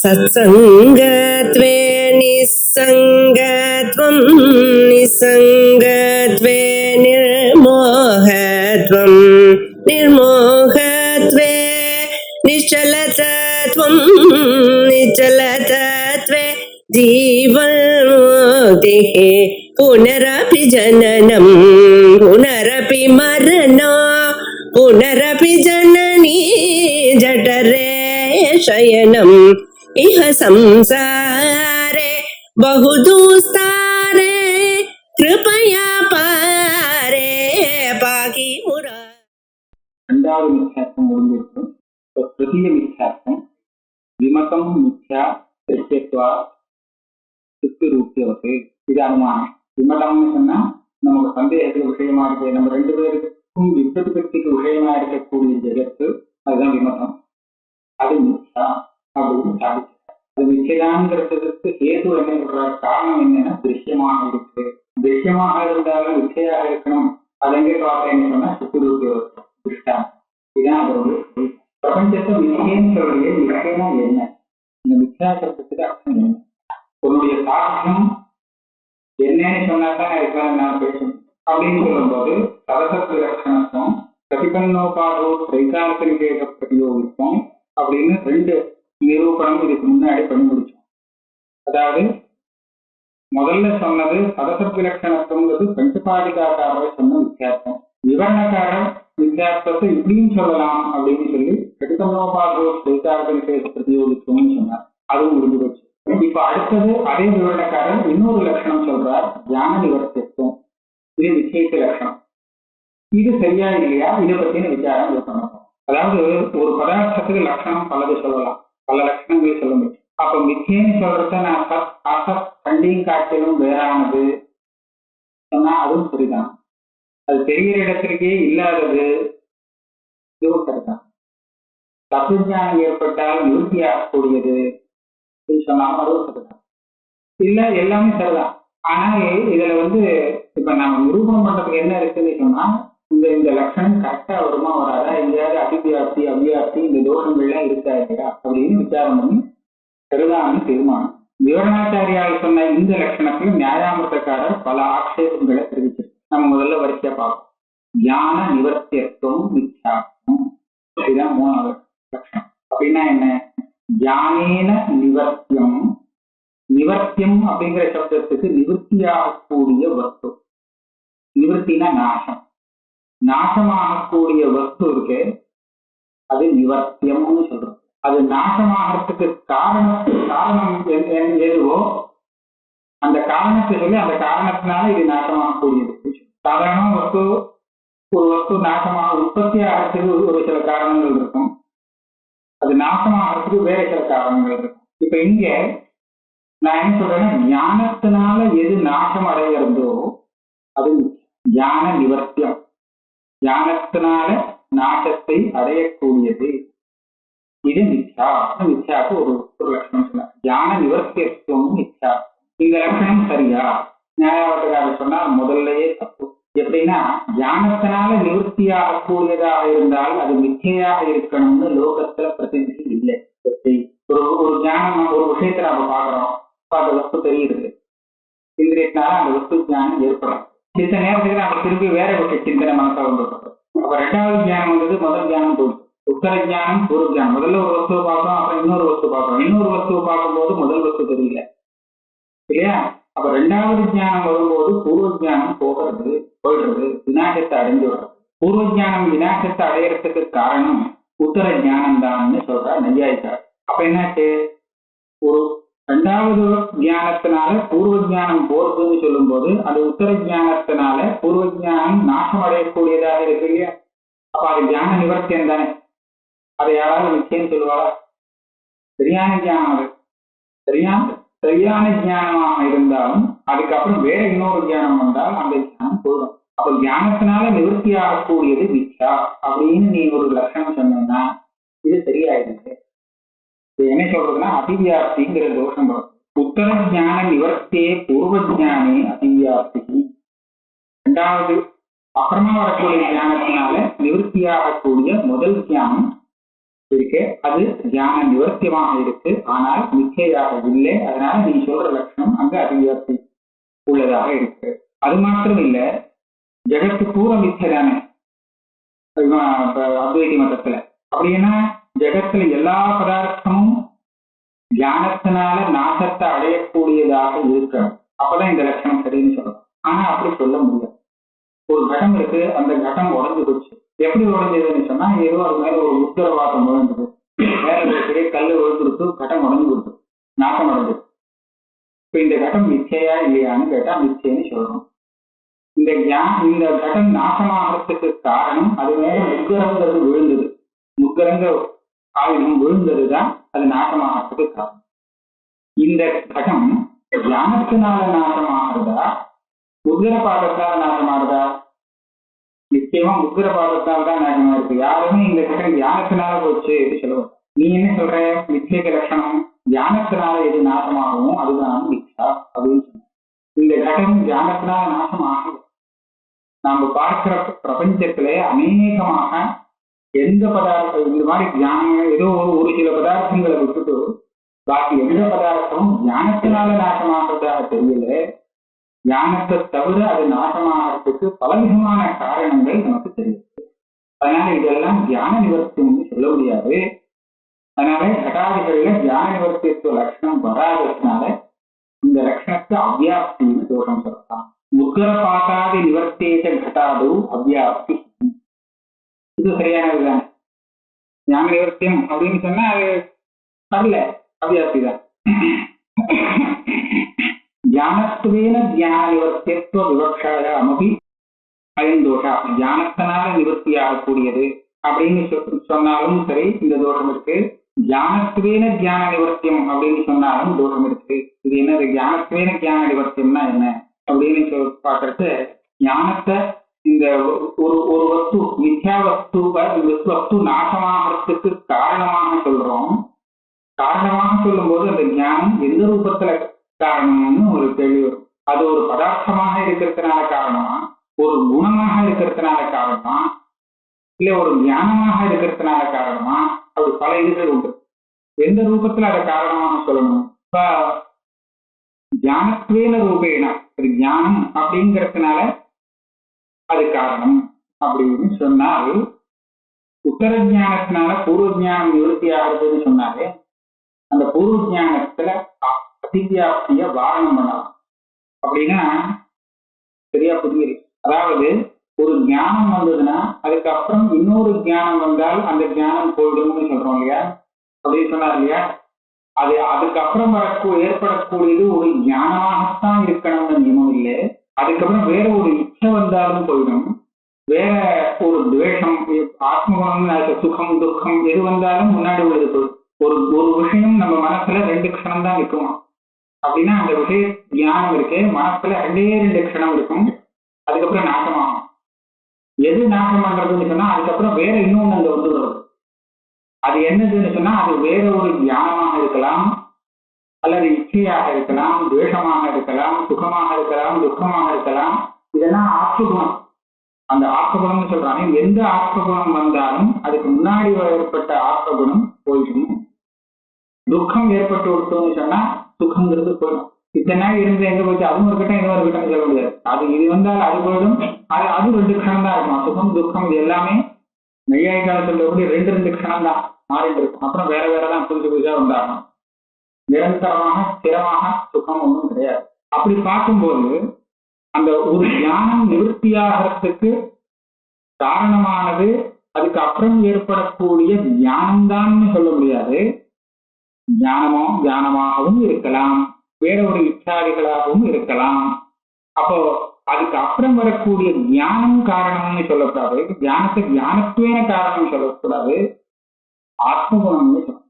सत्सङ्गत्वे निस्सङ्गत्वं निस्सङ्गत्वे निर्मोहत्वं निर्मोहत्वे निश्चलतत्वं निश्चलतत्वे जीवन्मुक्तिः पुनरपि जननं पुनरपि मरणं पुनरपि जननी जठरे शयनम् इह संसारे बहुदुस्तारे कृपया पारे पाहि मुरा. இரண்டாவது மித்யாத்வம் முடிஞ்சிருக்கும். திருத்திய மித்யாத்வம் விமதம் மித்யா திருத்தியத்வா சித்திரூப்பியவத்து. இது அனுமானம். விமதம்னு சொன்னா நமக்கு சந்தேகத்துக்கு விஷயமா இருக்கு, நம்ம ரெண்டு பேருக்கும் விபத்துக்கு விஷயமா இருக்கக்கூடிய ஜெகத்து, அதுதான் விமதம். அது மித்யா அப்படின்னு சாதிச்சு. அது மிச்சைதான்ங்கிறதுக்கு ஹேது என்ன சொல்றாரு, காரணம் என்னன்னா திருஷ்யமாக இருக்கு. திருஷ்யமாக இருந்தாலும் மிச்சையாக இருக்கணும். அது எங்கே பார்த்தேன்னு சொன்னா சித்திரூப்பியவத்து திருஷ்டான். இதுதான் அதோட பிரபஞ்சத்தை மிச்சைன்னு சொல்றீங்க. மிச்சைனா என்ன? இந்த மித்யாசத்துக்கு அர்த்தம் என்ன? உன்னுடைய சாத்தியம் என்னன்னு சொன்னாதான் இதுதான் நான் பேசணும் அப்படின்னு சொல்லும்போது சதசத்து லட்சணத்துவம் பிரதிபன்னோபாதோ திரைகாலத்திரிகேக பிரயோகிப்போம் அப்படின்னு ரெண்டு நிரூபணம் இதுக்கு முன்னாடி பண்ணி முடிச்சோம். அதாவது முதல்ல சொன்னது சதசத்து லட்சணத்துவங்கிறது பஞ்சபாதிகாக்காரரை சொன்ன வித்தியாசம். விவரணக்காரர் வித்தியாசத்தை இப்படியும் சொல்லலாம் அப்படின்னு சொல்லி பிரதிபன்னோபாதோ திரைகாலத்திரிகேக பிரயோகிப்போம்னு சொன்னார். அதுவும் முடிஞ்சு போச்சு. இப்ப அடுத்தது அதே விவரணக்காரர் இன்னொரு லட்சணம் சொல்றார், ஞான நிவர்த்தித்துவம். இது நிச்சயித்த லட்சணம். இது சரியா இல்லையா, இதை பத்தின விசாரம் பண்ணணும். அதாவது ஒரு பதார்த்தத்துக்கு லட்சணம் பலது சொல்லலாம், பல லட்சணங்களை சொல்ல முடியும். அப்ப மிச்சேன்னு சொல்றத நான் சத் அசத் கண்டியும் காட்டிலும் வேறானது சொன்னா அதுவும் சரிதான். அது தெரிகிற இடத்திற்கே இல்லாதது, இதுவும் சரிதான். தத்துவஞானம் ஏற்பட்டால் நிவர்த்தியாகக்கூடியது சொன்னாலும் அதுவும் சரிதான். இல்ல எல்லாமே சரிதான். ஆனா இதுல இப்ப நம்ம நிரூபணம் பண்றதுக்கு என்ன இருக்குன்னு சொன்னா, இந்த லட்சணம் கரெக்டா வருமா வராதா, எங்கேயாவது அதிவியாப்தி அவ்வியாப்தி இந்த தோஷங்கள்லாம் இருக்கா இல்லையா அப்படின்னு விசாரம் பண்ணி சரிதான்னு தீர்மானம். விவரணாச்சாரியால் சொன்ன இந்த லட்சணத்துல நியாயாமிர்தக்காரர் பல ஆட்சேபங்களை தெரிவிச்சு நம்ம முதல்ல வரிசையா பார்ப்போம். ஞான நிவர்த்தியத்துவம் மித்யாத்வம், இதுதான் மூணாவது லட்சணம். அப்படின்னா என்ன? ஞானேன நிவர்த்தியம். நிவர்த்தியம் அப்படிங்கிற சப்தத்துக்கு நிவர்த்தியாகக்கூடிய வஸ்து. நிவர்த்தினா நாசம். நாசமாகக்கூடிய வஸ்து இருக்கு, அது நிவர்த்தியம்னு சொல்றோம். அது நாசமாகறதுக்கு காரணம் எதுவோ அந்த காரணத்தை சொல்லி அந்த காரணத்தினால இது நாசமாகக்கூடியது. சாதாரண வஸ்து, ஒரு வஸ்து நாசமாக உற்பத்தி ஆகிறதுக்கு ஒரு சில காரணங்கள் இருக்கும், அது நாசமாகிறதுக்கு வேற சில காரணங்கள் இருக்கும். இப்ப இங்க நான் என்ன சொல்றேன்னா, ஞானத்தினால எது நாசம் அடைகிறதோ அது ஞான நிவர்த்தியம். ஞானத்தினால நாசத்தை அடையக்கூடியது இது மித்யா. மித்யாவுக்கு ஒரு லட்சணம் சொன்னார், ஞான நிவர்த்தியத்துவம் மித்யா. இந்த லட்சணம் சரியா? நியாயவட்டக்காரர் சொன்னால் முதல்லயே தப்பு. எப்படின்னா, ஞானத்தினால நிவர்த்தியாக கூடியதாக இருந்தால் அது மிச்சையாக இருக்கணும்னு லோகத்துல பிரதிநிதி இல்லை. ஒரு ஞானம், ஒரு விஷயத்தை நம்ம பாக்குறோம், அந்த வஸ்து தெரியுது, இந்திரியத்தினால அந்த வஸ்து ஞானம் ஏற்படும். சித்த நேரத்துக்கு நம்ம திரும்பி வேற ஒரு சிந்தனை மனசா வந்துடும். அப்ப ரெண்டாவது ஞானம் வந்தது, முதல் ஞானம் போயிடும். உத்தர ஞானம் பூர்வ ஞானம். முதல்ல ஒரு வஸ்துவை பார்க்கணும், அப்புறம் இன்னொரு வஸ்து பார்க்கணும். இன்னொரு வஸ்துவை பார்க்கும்போது முதல் வஸ்து தெரியல இல்லையா? அப்ப ரெண்டாவது ஞானம் வரும்போது பூர்வ ஞானம் போயிடுறது, விநாசத்தை அடைஞ்சு விடுறது. பூர்வ ஞானம் விநாசத்தை அடையறதுக்கு காரணம் உத்தர ஞானம் தான் சொல்றார் நையாயிக்கார். அப்ப என்னாச்சு, ஒரு ரெண்டாவது ஞானத்தினால பூர்வ ஞானம் போறதுன்னு சொல்லும் போது அது உத்தர ஞானத்தினால பூர்வ ஞானம் நாசம் அடையக்கூடியதாக இருக்கு இல்லையா? அப்ப அது ஞான நிவர்த்தியம் தானே. அதை யாராவது நிச்சயம் சொல்லுவாரா? சரியான ஞானம், அது சரியான ஞானமாக இருந்தாலும் அதுக்கப்புறம் வேற இன்னொரு ஞானம் வந்தால் அந்த ஞானம் போயிடும். அப்ப ஞானத்தினால நிவர்த்தி ஆகக்கூடியது மித்யா அப்படின்னு நீ ஒரு லட்சணம் சொன்னா இது சரியாயிடுச்சு. என்ன சொல்றதுன்னா, அதிவியாப்திங்கிற தோஷம் வரும். உத்தர ஞான நிவர்த்தியே பூர்வ ஞானே அதிவியாப்தி. ரெண்டாவது அப்புறமா வரக்கூடிய ஞானத்தினால நிவர்த்தியாகக்கூடிய முதல் ஞானம் இருக்கு, அது தியான நிவர்த்தியமாக இருக்கு, ஆனால் மிச்சையாக இல்லை. அதனால நீ சொல்ற லட்சணம் அங்க அதிவியாப்தி உள்ளதாக இருக்கு. அது மாத்திரம் இல்ல, ஜெகத்து பூரா மிச்சைதானே அத்வைதி மதத்துல. அப்படின்னா ஜெகத்துல எல்லா பதார்த்தமும் தியானத்தினால நாசத்தை அடையக்கூடியதாக இருக்கணும். அப்பதான் இந்த லட்சணம் சரின்னு சொல்லணும். ஆனா அப்படி சொல்ல முடியாது. ஒரு கடம் இருக்கு, அந்த கடம் உடஞ்சு போச்சு. எப்படி உடஞ்சதுன்னு சொன்னா, ஏதோ அது மேல ஒரு உத்தரவாதம் விழுந்தது, மேல ஒரு பெரிய கல் விழுந்துருக்கு, கடம் உடஞ்சு கொடுத்து நாசம் அடைஞ்சது. இப்ப இந்த கடம் நிச்சயா இல்லையான்னு கேட்டா நிச்சயம்னு சொல்லணும். இந்த கடம் நாசமாகறதுக்கு காரணம் அது மேல முக்கரங்கிறது விழுந்தது. முக்கரங்க ஆயுதம் விழுந்ததுதான் அது நாசமாகறதுக்கு காரணம். இந்த கடம் தியானத்தினால நாசமாகிறதா, உக்ரபாதத்தால் நாசமாகுதா? நிச்சயமா உக்ரபாதத்தால் தான் நாசமா இருக்கு. யாருமே இந்த கட்டம் தியானத்தினால போச்சு சொல்லுவோம். நீ என்ன சொல்ற? நிச்சய லட்சணம் தியானத்தினால எது நாசமாகவும் அதுதான் மிச்சா அப்படின்னு சொன்ன. இந்த கட்டம் தியானத்தினால நாசமாகும். நாம பார்க்கிற பிரபஞ்சத்திலே அநேகமாக எந்த பதார்த்தம் இந்த மாதிரி தியானம் ஏதோ ஒரு சில பதார்த்தங்களை விட்டுட்டு பாக்கி எந்த பதார்த்தமும் தியானத்தினால நாசமாகிறதாக தெரியல. தியானத்தை தவிர அது நாசமாகிறதுக்கு பலவிதமான காரணங்கள் நமக்கு தெரியுது. அதனால இதெல்லாம் தியான நிவர்த்தின்னு சொல்ல முடியாது. அதனால கடாதிகள்ல தியான நிவர்த்தித்துவ லட்சணம் வராததுனால இந்த லட்சணத்தை அவ்வியாப்தின்னு தோஷம் சொல்லலாம். முக்கர பாசாதி நிவர்த்தேஜ கட்டாது அவ்வியாப்தி. இது சரியானதுதான். ஞான நிவர்த்தியம் அப்படின்னு சொன்னா அது வரல, அவ்வியாப்தி தான். தியானத்துவேன தியான நிவர்த்தியத்துவ விவக்ஷாய அமபி அயம் தோஷா. தியானத்தினால நிவர்த்தி ஆகக்கூடியது அப்படின்னு சொன்னாலும் சரி இந்த தோஷம் இருக்கு. தியானத்துவேன தியான நிவர்த்தியம் அப்படின்னு சொன்னாலும் தோஷம் இருக்கு. இது என்னது தியானத்துவேன தியான நிவர்த்தியம்னா என்ன அப்படின்னு பாக்குறது, ஞானத்தை இந்த ஒரு வஸ்து மித்யா வஸ்து நாசமாகறதுக்கு காரணமாக சொல்றோம். காரணமாக சொல்லும் போது அந்த ஞானம் எந்த ரூபத்துல காரணம்னு ஒரு கேள்வி வரும். அது ஒரு பதார்த்தமாக இருக்கிறதுனால காரணமா, ஒரு குணமாக இருக்கிறதுனால காரணமா, இல்ல ஒரு ஞானமாக இருக்கிறதுனால காரணமா, அப்படி பல இதுகள் உண்டு. எந்த ரூபத்துல அதை காரணமாக சொல்லணும்? இப்ப தியானத்துவேன ரூபேன அது ஞானம் அப்படிங்கிறதுனால அது காரணம் அப்படின்னு சொன்னால், உத்தர ஞானத்தினால பூர்வ ஞானம் நிவர்த்தி ஆகுதுன்னு சொன்னாலே அந்த பூர்வ ஞானத்துல அதிவியாப்திய வாரணம் பண்ணலாம். அப்படின்னா சரியா புரியுது. அதாவது ஒரு ஞானம் வந்ததுன்னா அதுக்கப்புறம் இன்னொரு ஞானம் வந்தால் அந்த ஞானம் போயிடும்னு சொல்றோம் இல்லையா? அப்படின்னு சொன்னார் இல்லையா? அது அதுக்கப்புறம் ஏற்படக்கூடியது ஒரு ஞானமாகத்தான் இருக்கணும்னு நியமம் இல்லை. அதுக்கப்புறம் வேற ஒரு இச்சை வந்தாலும் போயிடும். வேற ஒரு துவேஷம், ஆத்மகுணம், சுகம் துக்கம் எது வந்தாலும் முன்னாடி உள்ளது போயிடும். ஒரு விஷயம் நம்ம மனசுல 2 க்ஷணம் தான் இருக்குமா? அப்படின்னா அந்த விஷய ஞானம் இருக்கு, மனசுல 2 க்ஷணம் இருக்கும், அதுக்கப்புறம் நாசமாகும். எது நாசம் பண்றதுன்னு சொன்னா அதுக்கப்புறம் வேற இன்னொன்னு அங்க வந்துடுறது. அது என்னதுன்னு சொன்னா அது வேற ஒரு ஞானமாக இருக்கலாம், அல்லது இச்சையாக இருக்கலாம், துவேஷமாக இருக்கலாம், சுகமாக இருக்கலாம், துக்கமாக இருக்கலாம். இதெல்லாம் ஆத்மகுணம். அந்த ஆத்மகுணம்னு சொல்றாங்க. எந்த ஆத்மகுணம் வந்தாலும் அதுக்கு முன்னாடி ஏற்பட்ட ஆத்மகுணம் போயிடும். துக்கம் ஏற்பட்டு விட்டோம்னு சொன்னா சுகங்கிறது போயிடும். இத்தனை நாள் இருந்து எங்க போச்சு, அதுவும் இருக்கட்டும் இதுவும் இருக்கட்டும் சொல்ல முடியாது. அது இது வந்தால் அது போயிடும். அது 2 க்ஷணம் தான் இருக்கும். சுகம் துக்கம் இது எல்லாமே நெய்யாய் காலத்துல கூட 2 க்ஷணம் தான் மாறிட்டு இருக்கும். அப்புறம் வேற வேறதான் புதுசா வந்தாகணும். நிரந்தரமாக ஸ்திரமாக சுகம் ஒன்றும் கிடையாது. அப்படி பார்க்கும்போது அந்த ஒரு ஞானம் நிவர்த்தியாகிறதுக்கு காரணமானது அதுக்கு அப்புறம் ஏற்படக்கூடிய ஞானம்தான் சொல்ல முடியாது. ஞானமாகவும் இருக்கலாம், வேற ஒரு இச்சாதிகளாகவும் இருக்கலாம். அப்போ அதுக்கு அப்புறம் வரக்கூடிய ஞானம் காரணம்னு சொல்லக்கூடாது. ஞானத்துவேன காரணம் சொல்லக்கூடாது. ஆத்மகுணம்னு சொல்லணும்.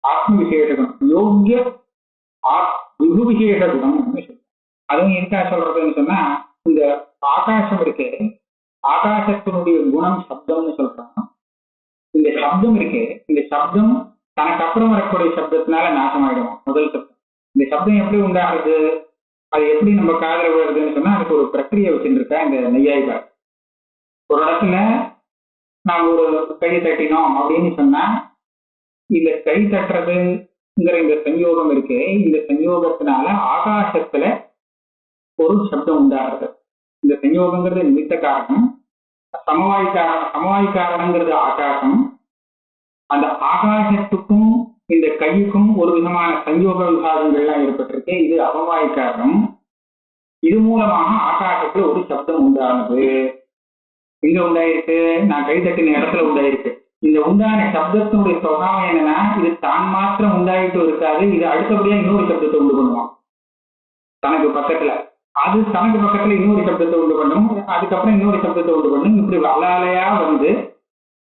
ஆத்ம விசேஷ குணம், யோகிய விபு விசேஷ குணம் சொல்லணும். அதுவும் இருக்கா சொல்றதுன்னு சொன்னா, இந்த ஆகாசம் இருக்கே, ஆகாசத்தினுடைய குணம் சப்தம்னு சொல்றாங்க. இந்த சப்தம் இருக்கே, இந்த சப்தம் தனக்கு அப்புறம் வரக்கூடிய சப்தத்தினால நாசமாயிடும். முதல் சப்தம். இந்த சப்தம் எப்படி உண்டாகுது, அது எப்படி நம்ம காதல விழுறதுன்னு சொன்னா அதுக்கு ஒரு பிரக்கிரியை வச்சுருக்கா இந்த நெய்யாய்கா. ஒரு இடத்துல நாம் ஒரு கையை தட்டினோம் அப்படின்னு சொன்னா இந்த கை தட்டுறதுங்கிற இந்த சஞ்யோகம் இருக்கு. இந்த சஞ்யோகத்தினால ஆகாசத்துல ஒரு சப்தம் உண்டாகிறது. இந்த சஞ்யோகங்கிறது நிமித்த காரணம், சமவாய் காரணங்கிறது ஆகாசம். அந்த ஆகாசத்துக்கும் இந்த கையுக்கும் ஒரு விதமான சஞ்யோக விவாதங்கள்லாம் ஏற்பட்டிருக்கு. இது அபவாய் காரணம். இது மூலமாக ஆகாசத்துல ஒரு சப்தம் உண்டானது. எங்க உண்டாயிருக்கு? நான் கை தட்டின இடத்துல உண்டாயிருக்கு. இந்த உண்டான சப்தத்தினுடைய சுபாவம் என்னன்னா, இது தான் மாத்திரம் உண்டாயிட்டு இருக்காது, இது அடுத்தபடியா இன்னொரு சப்தத்தை உண்டு பண்ணுவான் தனக்கு பக்கத்துல. அது தனக்கு பக்கத்துல இன்னொரு சப்தத்தை உண்டு பண்ணும், அதுக்கப்புறம் இன்னொரு சப்தத்தை உண்டு பண்ணும். இப்படி அலாலையா வந்து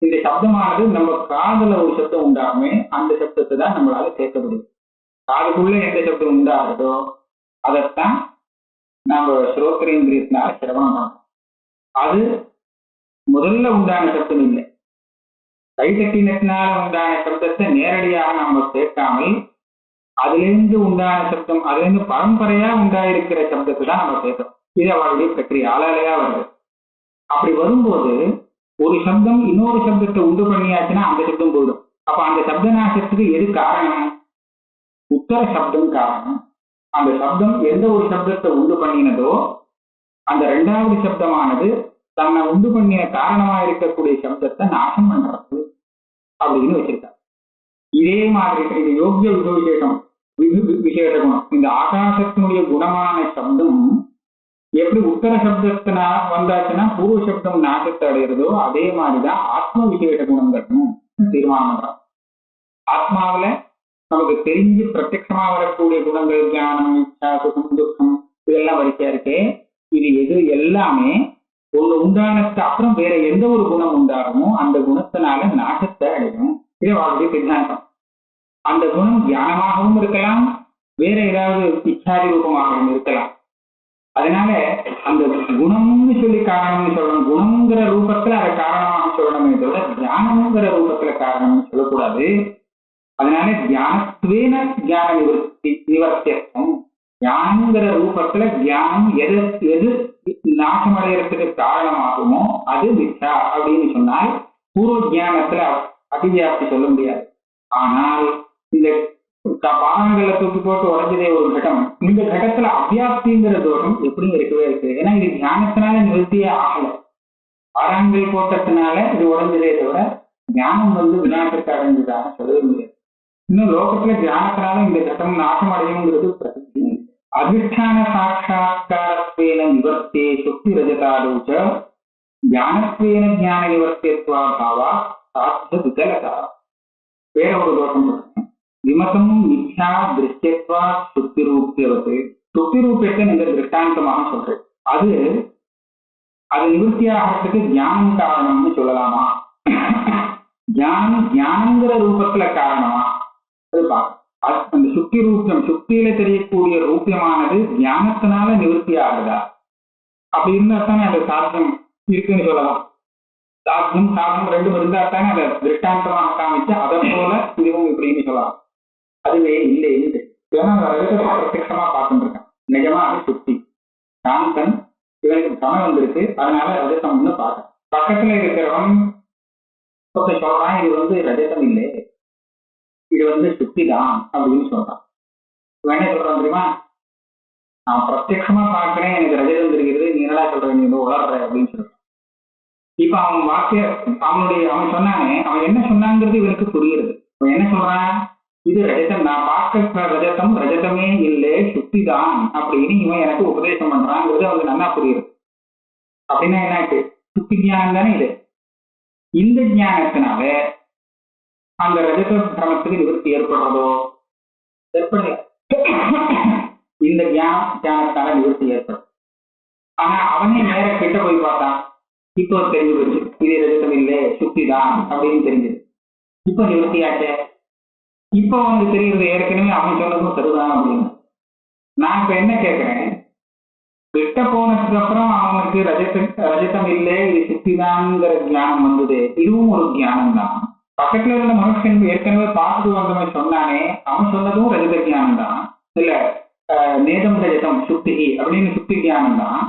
இந்த சப்தமானது நம்ம காதுல ஒரு சப்தம் உண்டாகுமே, அந்த சப்தத்தை தான் நம்மளால சேர்க்க முடியும். காதுக்குள்ள எந்த சப்தம் உண்டாகுதோ அதைத்தான் நம்ம ஸ்ரோத்திரேந்திரியத்தினால சிரவணம் பண்ணோம். அது முதல்ல உண்டான சப்தம் இல்லை. கைதட்டினத்தினால உண்டான சப்தத்தை நேரடியாக நம்ம சேர்க்காமல் அதிலிருந்து உண்டான சப்தம், அதிலிருந்து பரம்பரையா உண்டாயிருக்கிற சப்தத்தை தான் நம்ம சேர்க்கணும். இது அவளுடைய பிரக்கிரியா, அலையா வருது. அப்படி வரும்போது ஒரு சப்தம் இன்னொரு சப்தத்தை உண்டு பண்ணியாச்சுன்னா அந்த சப்தம் போயிடும். அப்ப அந்த சப்த நாசத்துக்கு எது காரணம்? உத்தர சப்தம் காரணம். அந்த சப்தம் எந்த ஒரு சப்தத்தை உண்டு பண்ணினதோ அந்த இரண்டாவது சப்தமானது தன்னை உண்டு பண்ணிய காரணமா இருக்கக்கூடிய சப்தத்தை நாசம் பண்றது அப்படின்னு வச்சிருக்காங்க. இதே மாதிரி இது யோகிய விசேஷம், விசேஷ குணம். இந்த ஆகாசத்தினுடைய குணமான சப்தம் எப்படி உத்தர சப்தத்தினா வந்தாச்சுன்னா பூர்வ சப்தம் நாசத்தை அடைகிறதோ அதே மாதிரிதான் ஆத்ம விசேஷ குணங்களும் தீர்மானம் பண்றோம். ஆத்மாவில நமக்கு தெரிஞ்சு பிரத்யட்சமா வரக்கூடிய குணங்கள், ஞானம், இச்சா, சுகம், துக்கம், இதெல்லாம் வரிசையா இருக்கே. இது எது எல்லாமே ஒண்ணு உண்டானதுக்கு அப்புறம் வேற எந்த ஒரு குணம் உண்டாகுமோ அந்த குணத்தினால நாசத்தை அடையும். இது அவருடைய சித்தாந்தம். அந்த குணம் ஞானமாகவும் இருக்கலாம், வேற ஏதாவது இச்சாதி ரூபமாகவும் இருக்கலாம். அதனால அந்த குணம்னு சொல்லி காரணம்னு சொல்லணும். குணம்ங்கிற ரூபத்துல அதை காரணமாக சொல்லணுமே தவிர ஞானம்ங்கிற ரூபத்துல காரணம்னு சொல்லக்கூடாது. அதனால தியானத்துவேன தியான நிவர்த்தியம். ஞானங்கிற ரூபத்துல தியானம் எது நாசம் அடைகிறதுக்கு காரணமாகுமோ அது மிச்சா அப்படின்னு சொன்னால் பூர்வ தியானத்துல அதிவியாப்தி சொல்ல முடியாது. ஆனால் இந்த பாகங்களை தூக்கி போட்டு உடஞ்சதே ஒரு கட்டம், இந்த கட்டத்துல அவ்வியாப்திங்கிற தோஷம் எப்படியும் இருக்கவே இருக்கு. ஏன்னா இது தியானத்தினால நிவர்த்தியே ஆகல, பாராங்கள் போட்டத்தினால இது உடஞ்சதே தவிர ஞானம் வந்து விநாயகருக்கு அடைஞ்சதாக சொல்லவே முடியாது. இன்னும் லோகத்துல தியானத்தினால இந்த கட்டம் நாசம் அடையுங்கிறது பிரசித்தி. அதிஷ்டான சாட்சாத்காரத்வேன நிவர்த்தே சுக்தி ரஜதாலூச்ச ஞானத்வேன ஞான நிவர்த்தித்வா பாவா சாத்திய விகலதா. வேற ஒரு தோஷம் விமதம் மித்யா திருஷ்யத்வா சுக்தி ரூபியவத்து. சுக்தி ரூபியத்தை நீங்க திருஷ்டாந்தமாக சொல்றேன். அது நிவர்த்தியாகிறதுக்கு ஞானம் காரணம்னு சொல்லலாமா? ஞானங்கிற ரூபத்துல காரணமா? அது பார்க்க அந்த சுக்தி ரூபியம், சுக்தியில தெரியக்கூடிய ரூபியமானது ஞானத்தினால நிவர்த்தி ஆகுதா? அப்படி இருந்தா தானே அந்த சாத்தியம் இருக்குன்னு சொல்லலாம். சாத்தியம் ரெண்டும் இருந்தா தானே அதை திருஷ்டாந்தமாக காமிச்சு அதை போல இதுவும் இப்படின்னு சொல்லலாம். அதுவே இல்லை இல்லை. ஏன்னா பிரத்யமா பார்த்துட்டு இருக்கேன். நிஜமா அது சுக்தி சாந்தன், இவனுக்கு சமயம் வந்திருக்கு, அதனால ரஜதம்னு பார்க்க. பக்கத்துல இருக்கிறவன் சொல்றான் இது வந்து ரஜதம் இல்லை, இது வந்து சுக்தி தான் அப்படின்னு சொல்றான். இவன் என்ன சொல்றான் தெரியுமா? நான் பிரத்யமா பார்க்கிறேன், எனக்கு ரஜதம் தெரிகிறது, நீ என்னடா சொல்ற, நீ உளர்ற அப்படின்னு சொல்றான். இப்ப அவன் அவன் சொன்னானே, அவன் என்ன சொன்னாங்கிறது இவனுக்கு புரியுது. அவன் என்ன சொல்றான்? இது ரஜதம், நான் பார்க்க ரஜதம் ரஜதமே இல்லை சுக்தி தான் அப்படின்னு இவன் எனக்கு உபதேசம் பண்றாங்கிறது அவனுக்கு நல்லா புரியுது. அப்படின்னா என்னாச்சு? சுக்தி ஞானம் தானே இது. இந்த ஞானத்தினால அந்த ரஜத கிரமத்துக்கு நிவர்த்தி ஏற்படுறதோ? ஏற்படல. இந்த ஞானத்தால நிவர்த்தி ஏற்படும். ஆனா அவனே நேர கிட்ட போய் பார்த்தான், இப்போ தெரிஞ்சு போச்சு இது ரஜதம் இல்லை சுக்தி தான் அப்படின்னு தெரிஞ்சது. இப்போ நிவர்த்தியாச்ச. இப்போ அவனுக்கு தெரியுது ஏற்கனவே அவன் சொன்னதும் சரிதான் அப்படின்னு. நான் இப்ப என்ன கேட்கிறேன், கிட்ட போனதுக்கு அப்புறம் அவனுக்கு ரஜதம் இல்லை இது சுக்திதான்ங்கிற ஞானம் வந்தது, இதுவும் ஒரு ஞானம் தான். பக்கத்துல இருந்த மனுஷன் ஏற்கனவே பார்த்துட்டு வந்தவன் சொன்னானே, அவன் சொன்னதும் ரஜத ஞானம் தான். இல்ல நேதம் ரஜதம் சுக்தி அப்படின்னு சுக்தி ஞானம் தான்.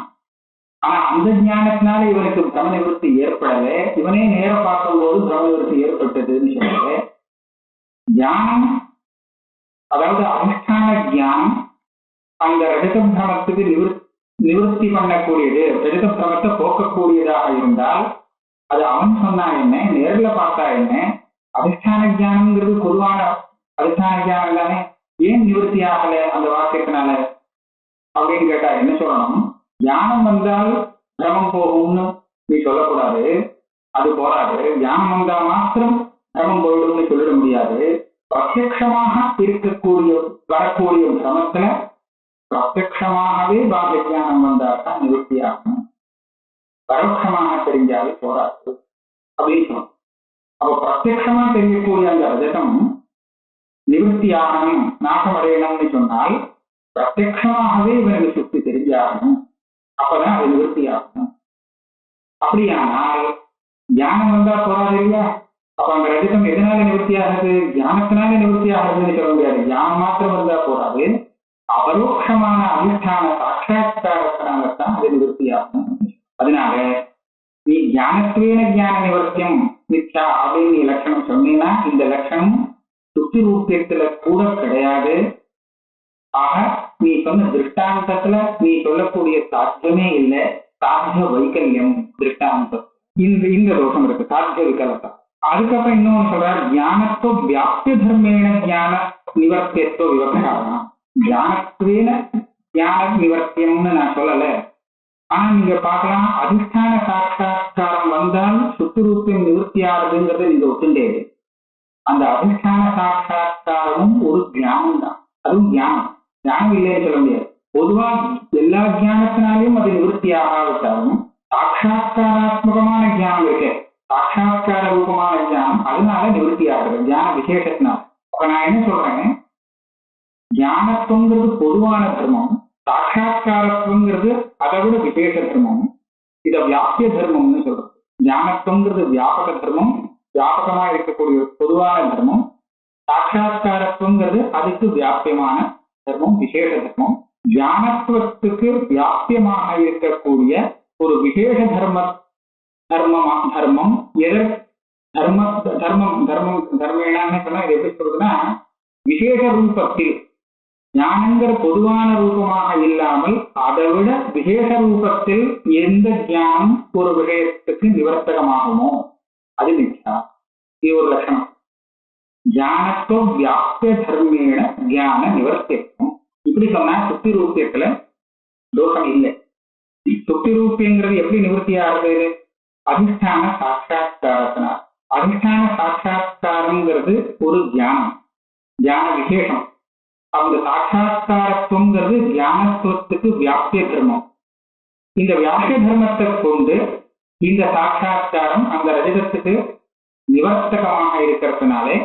ஆனா அந்த ஞானத்தினால இவனுக்கு பிரம நிவர்த்தி ஏற்படல. இவனே நேரம் பார்க்கும் போது பிரம நிவர்த்தி ஏற்பட்டதுன்னு சொல்லல. ஞானம் அதாவது அதிஷ்டான ஞானம் அந்த ரஜத பிரமத்துக்கு நிவர்த்தி பண்ணக்கூடியது, ரஜத பிரமத்தை போக்கக்கூடியதாக இருந்தால் அது அவன் சொன்னா என்ன, நேரில் பார்த்தா என்ன, அதிஷ்டான ஞானம்ங்கிறது பொதுவான அதிஷ்டான ஞானம் தானே, ஏன் நிவர்த்தி ஆகல அந்த வாக்கியத்தினால அப்படின்னு கேட்டா என்ன சொல்லணும்? ஞானம் வந்தால் பிரமம் போகும்னு நீ சொல்லக்கூடாது, அது போராது. ஞானம் வந்தா மாத்திரம் பிரமம் போயிடும்னு சொல்லிட முடியாது. பிரத்யட்சமாக இருக்கக்கூடிய வரக்கூடிய பிரமத்துல பிரத்யட்சமாகவே பாகிய ஞானம் வந்தால்தான் நிவர்த்தி ஆகும், பரோட்சமாக தெரிஞ்சாலே போராது அப்படின்னு சொல்லணும். அப்ப பிரத்யட்சமா தெரியக்கூடிய அந்த ரஜதம் நிவர்த்தி ஆகணும், நாசம் அடையணும்னு சொன்னால் பிரத்யட்சமாகவே இவனுக்கு சுத்தி தெரிஞ்சாகணும், அப்பதான் அது நிவர்த்தி ஆகணும். அப்படியானால் ஞானம் வந்தா போராது இல்லையா? அப்ப அந்த ரஜதம் எதனால நிவர்த்தி ஆகுது? ஞானத்தினால நிவர்த்தி ஆகுதுன்னு சொல்ல முடியாது. ஞானம் மாத்திரம் வந்தா போராது, அபரோக்ஷமான அதிஷ்டான சாட்சாத்காரத்தினால்தான் அது நிவர்த்தி ஆகும். அதனால நீ ஞானத்துவேன ஞான நிவர்த்தியம் மிச்சா அப்படின்னு நீ லட்சணம் சொன்னீங்கன்னா இந்த லட்சணம் சுத்தி ரூபியத்துல கூட கிடையாது. ஆக நீ சொன்ன திருஷ்டாந்தத்துல நீ சொல்லக்கூடிய சாத்தியமே இல்லை, சாத்திய வைக்கல்யம் திருஷ்டாந்தம். இந்த தோஷம் இருக்கு, சாத்திய விகலத்தை. அதுக்கப்புறம் இன்னொன்னு சொல்ற, ஞானத்தோ வியாப்திய தர்மேன ஞான நிவர்த்தியத்தோ விவகாரம். ஞானத்துவேன ஞான நிவர்த்தியம்னு நான் சொல்லல, ஆனா நீங்க பார்க்கலாம் அதிஷ்டான சாட்சா்காரம் வந்தால் சுத்துரூப்பியம் நிவர்த்தி ஆகுதுங்கிறத நீங்க ஒத்துண்டே. அந்த அதிஷ்டான சாட்சா்காரமும் ஒரு ஞானம் தான், அதுவும் ஞானம். ஞானம் இல்லைன்னு சொல்ல முடியாது. பொதுவா எல்லா ஞானத்தினாலையும் அது நிவர்த்தி ஆகாவிட்டாலும் சாட்சா்காராத்மகமான ஞானம் இருக்கு, சாட்சா்கார ரூபமான ஞானம், அதனால நிவர்த்தி ஆகுது ஞான விசேஷத்தினால. அப்ப நான் என்ன சொல்றேன், ஞானத்துவங்கிறது பொதுவான தர்மம், சாட்சா்காரத்துவங்கிறது அதை விட விசேஷ தர்மம். இத வியாபிய தர்மம்னு சொல்றது. ஞானத்துவங்கிறது வியாபக தர்மம், வியாபகமா இருக்கக்கூடிய பொதுவான தர்மம். சாட்சா்காரத்துவங்கிறது அதுக்கு வியாபியமான தர்மம், விசேஷ தர்மம். ஞானத்துவத்துக்கு வியாபியமாக இருக்கக்கூடிய ஒரு விசேஷ தர்மம் எதர் தர்மேனான்னு சொன்னா இது எப்படி சொல்றதுன்னா, விசேஷ ரூபத்தில் ஞானங்கிற பொதுவான ரூபமாக இல்லாமல் அதை விட விசேஷ ரூபத்தில் எந்த ஞானம் ஒரு விஷயத்துக்கு நிவர்த்தகமாகுமோ அது மிச்சா. இது ஒரு லட்சணம். ஞானத்தோ வியாபிய தர்மேன ஞான நிவர்த்தியம். இப்படி சொன்னா சுத்தி ரூபியத்துல தோஷம் இல்லை. சுத்தி ரூபியங்கிறது எப்படி நிவர்த்தி ஆகுது? அதிஷ்டான சாட்சா்காரத்தினால். அதிஷ்டான சாட்சா்காரங்கிறது ஒரு தியானம், தியான விசேஷம். அந்த சாட்சா்காரத்துவங்கிறது ஞானத்துவத்துக்கு வியாபிய தர்மம். இந்த வியாபிய தர்மத்தை கொண்டு இந்த சாட்சா்காரம் அந்த ரஜதத்துக்கு நிவர்த்தகமாக இருக்கிறதுனாலே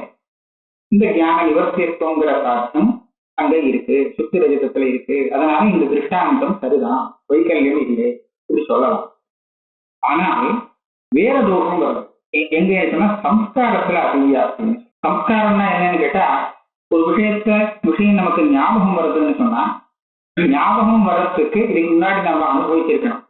இந்த ஞான நிவர்த்தியத்துவங்கிற சாட்சியம் அங்க இருக்கு, சுத்தி ரஜதத்துல இருக்கு. அதனால இந்த திருஷ்டாந்தம் சரிதான், வைக்கல்யம் இல்லை இப்படி சொல்லலாம். ஆனால் வேற தோஷம் வருது. எங்க சொன்னா சம்ஸ்காரத்துல அபிவியாசம். சம்ஸ்காரம்னா என்னன்னு கேட்டா, ஒரு விஷயம் நமக்கு ஞாபகம் வருதுன்னு சொன்னா, ஞாபகம் வர்றதுக்கு இதுக்கு முன்னாடி நம்ம அனுபவிச்சிருக்கணும்.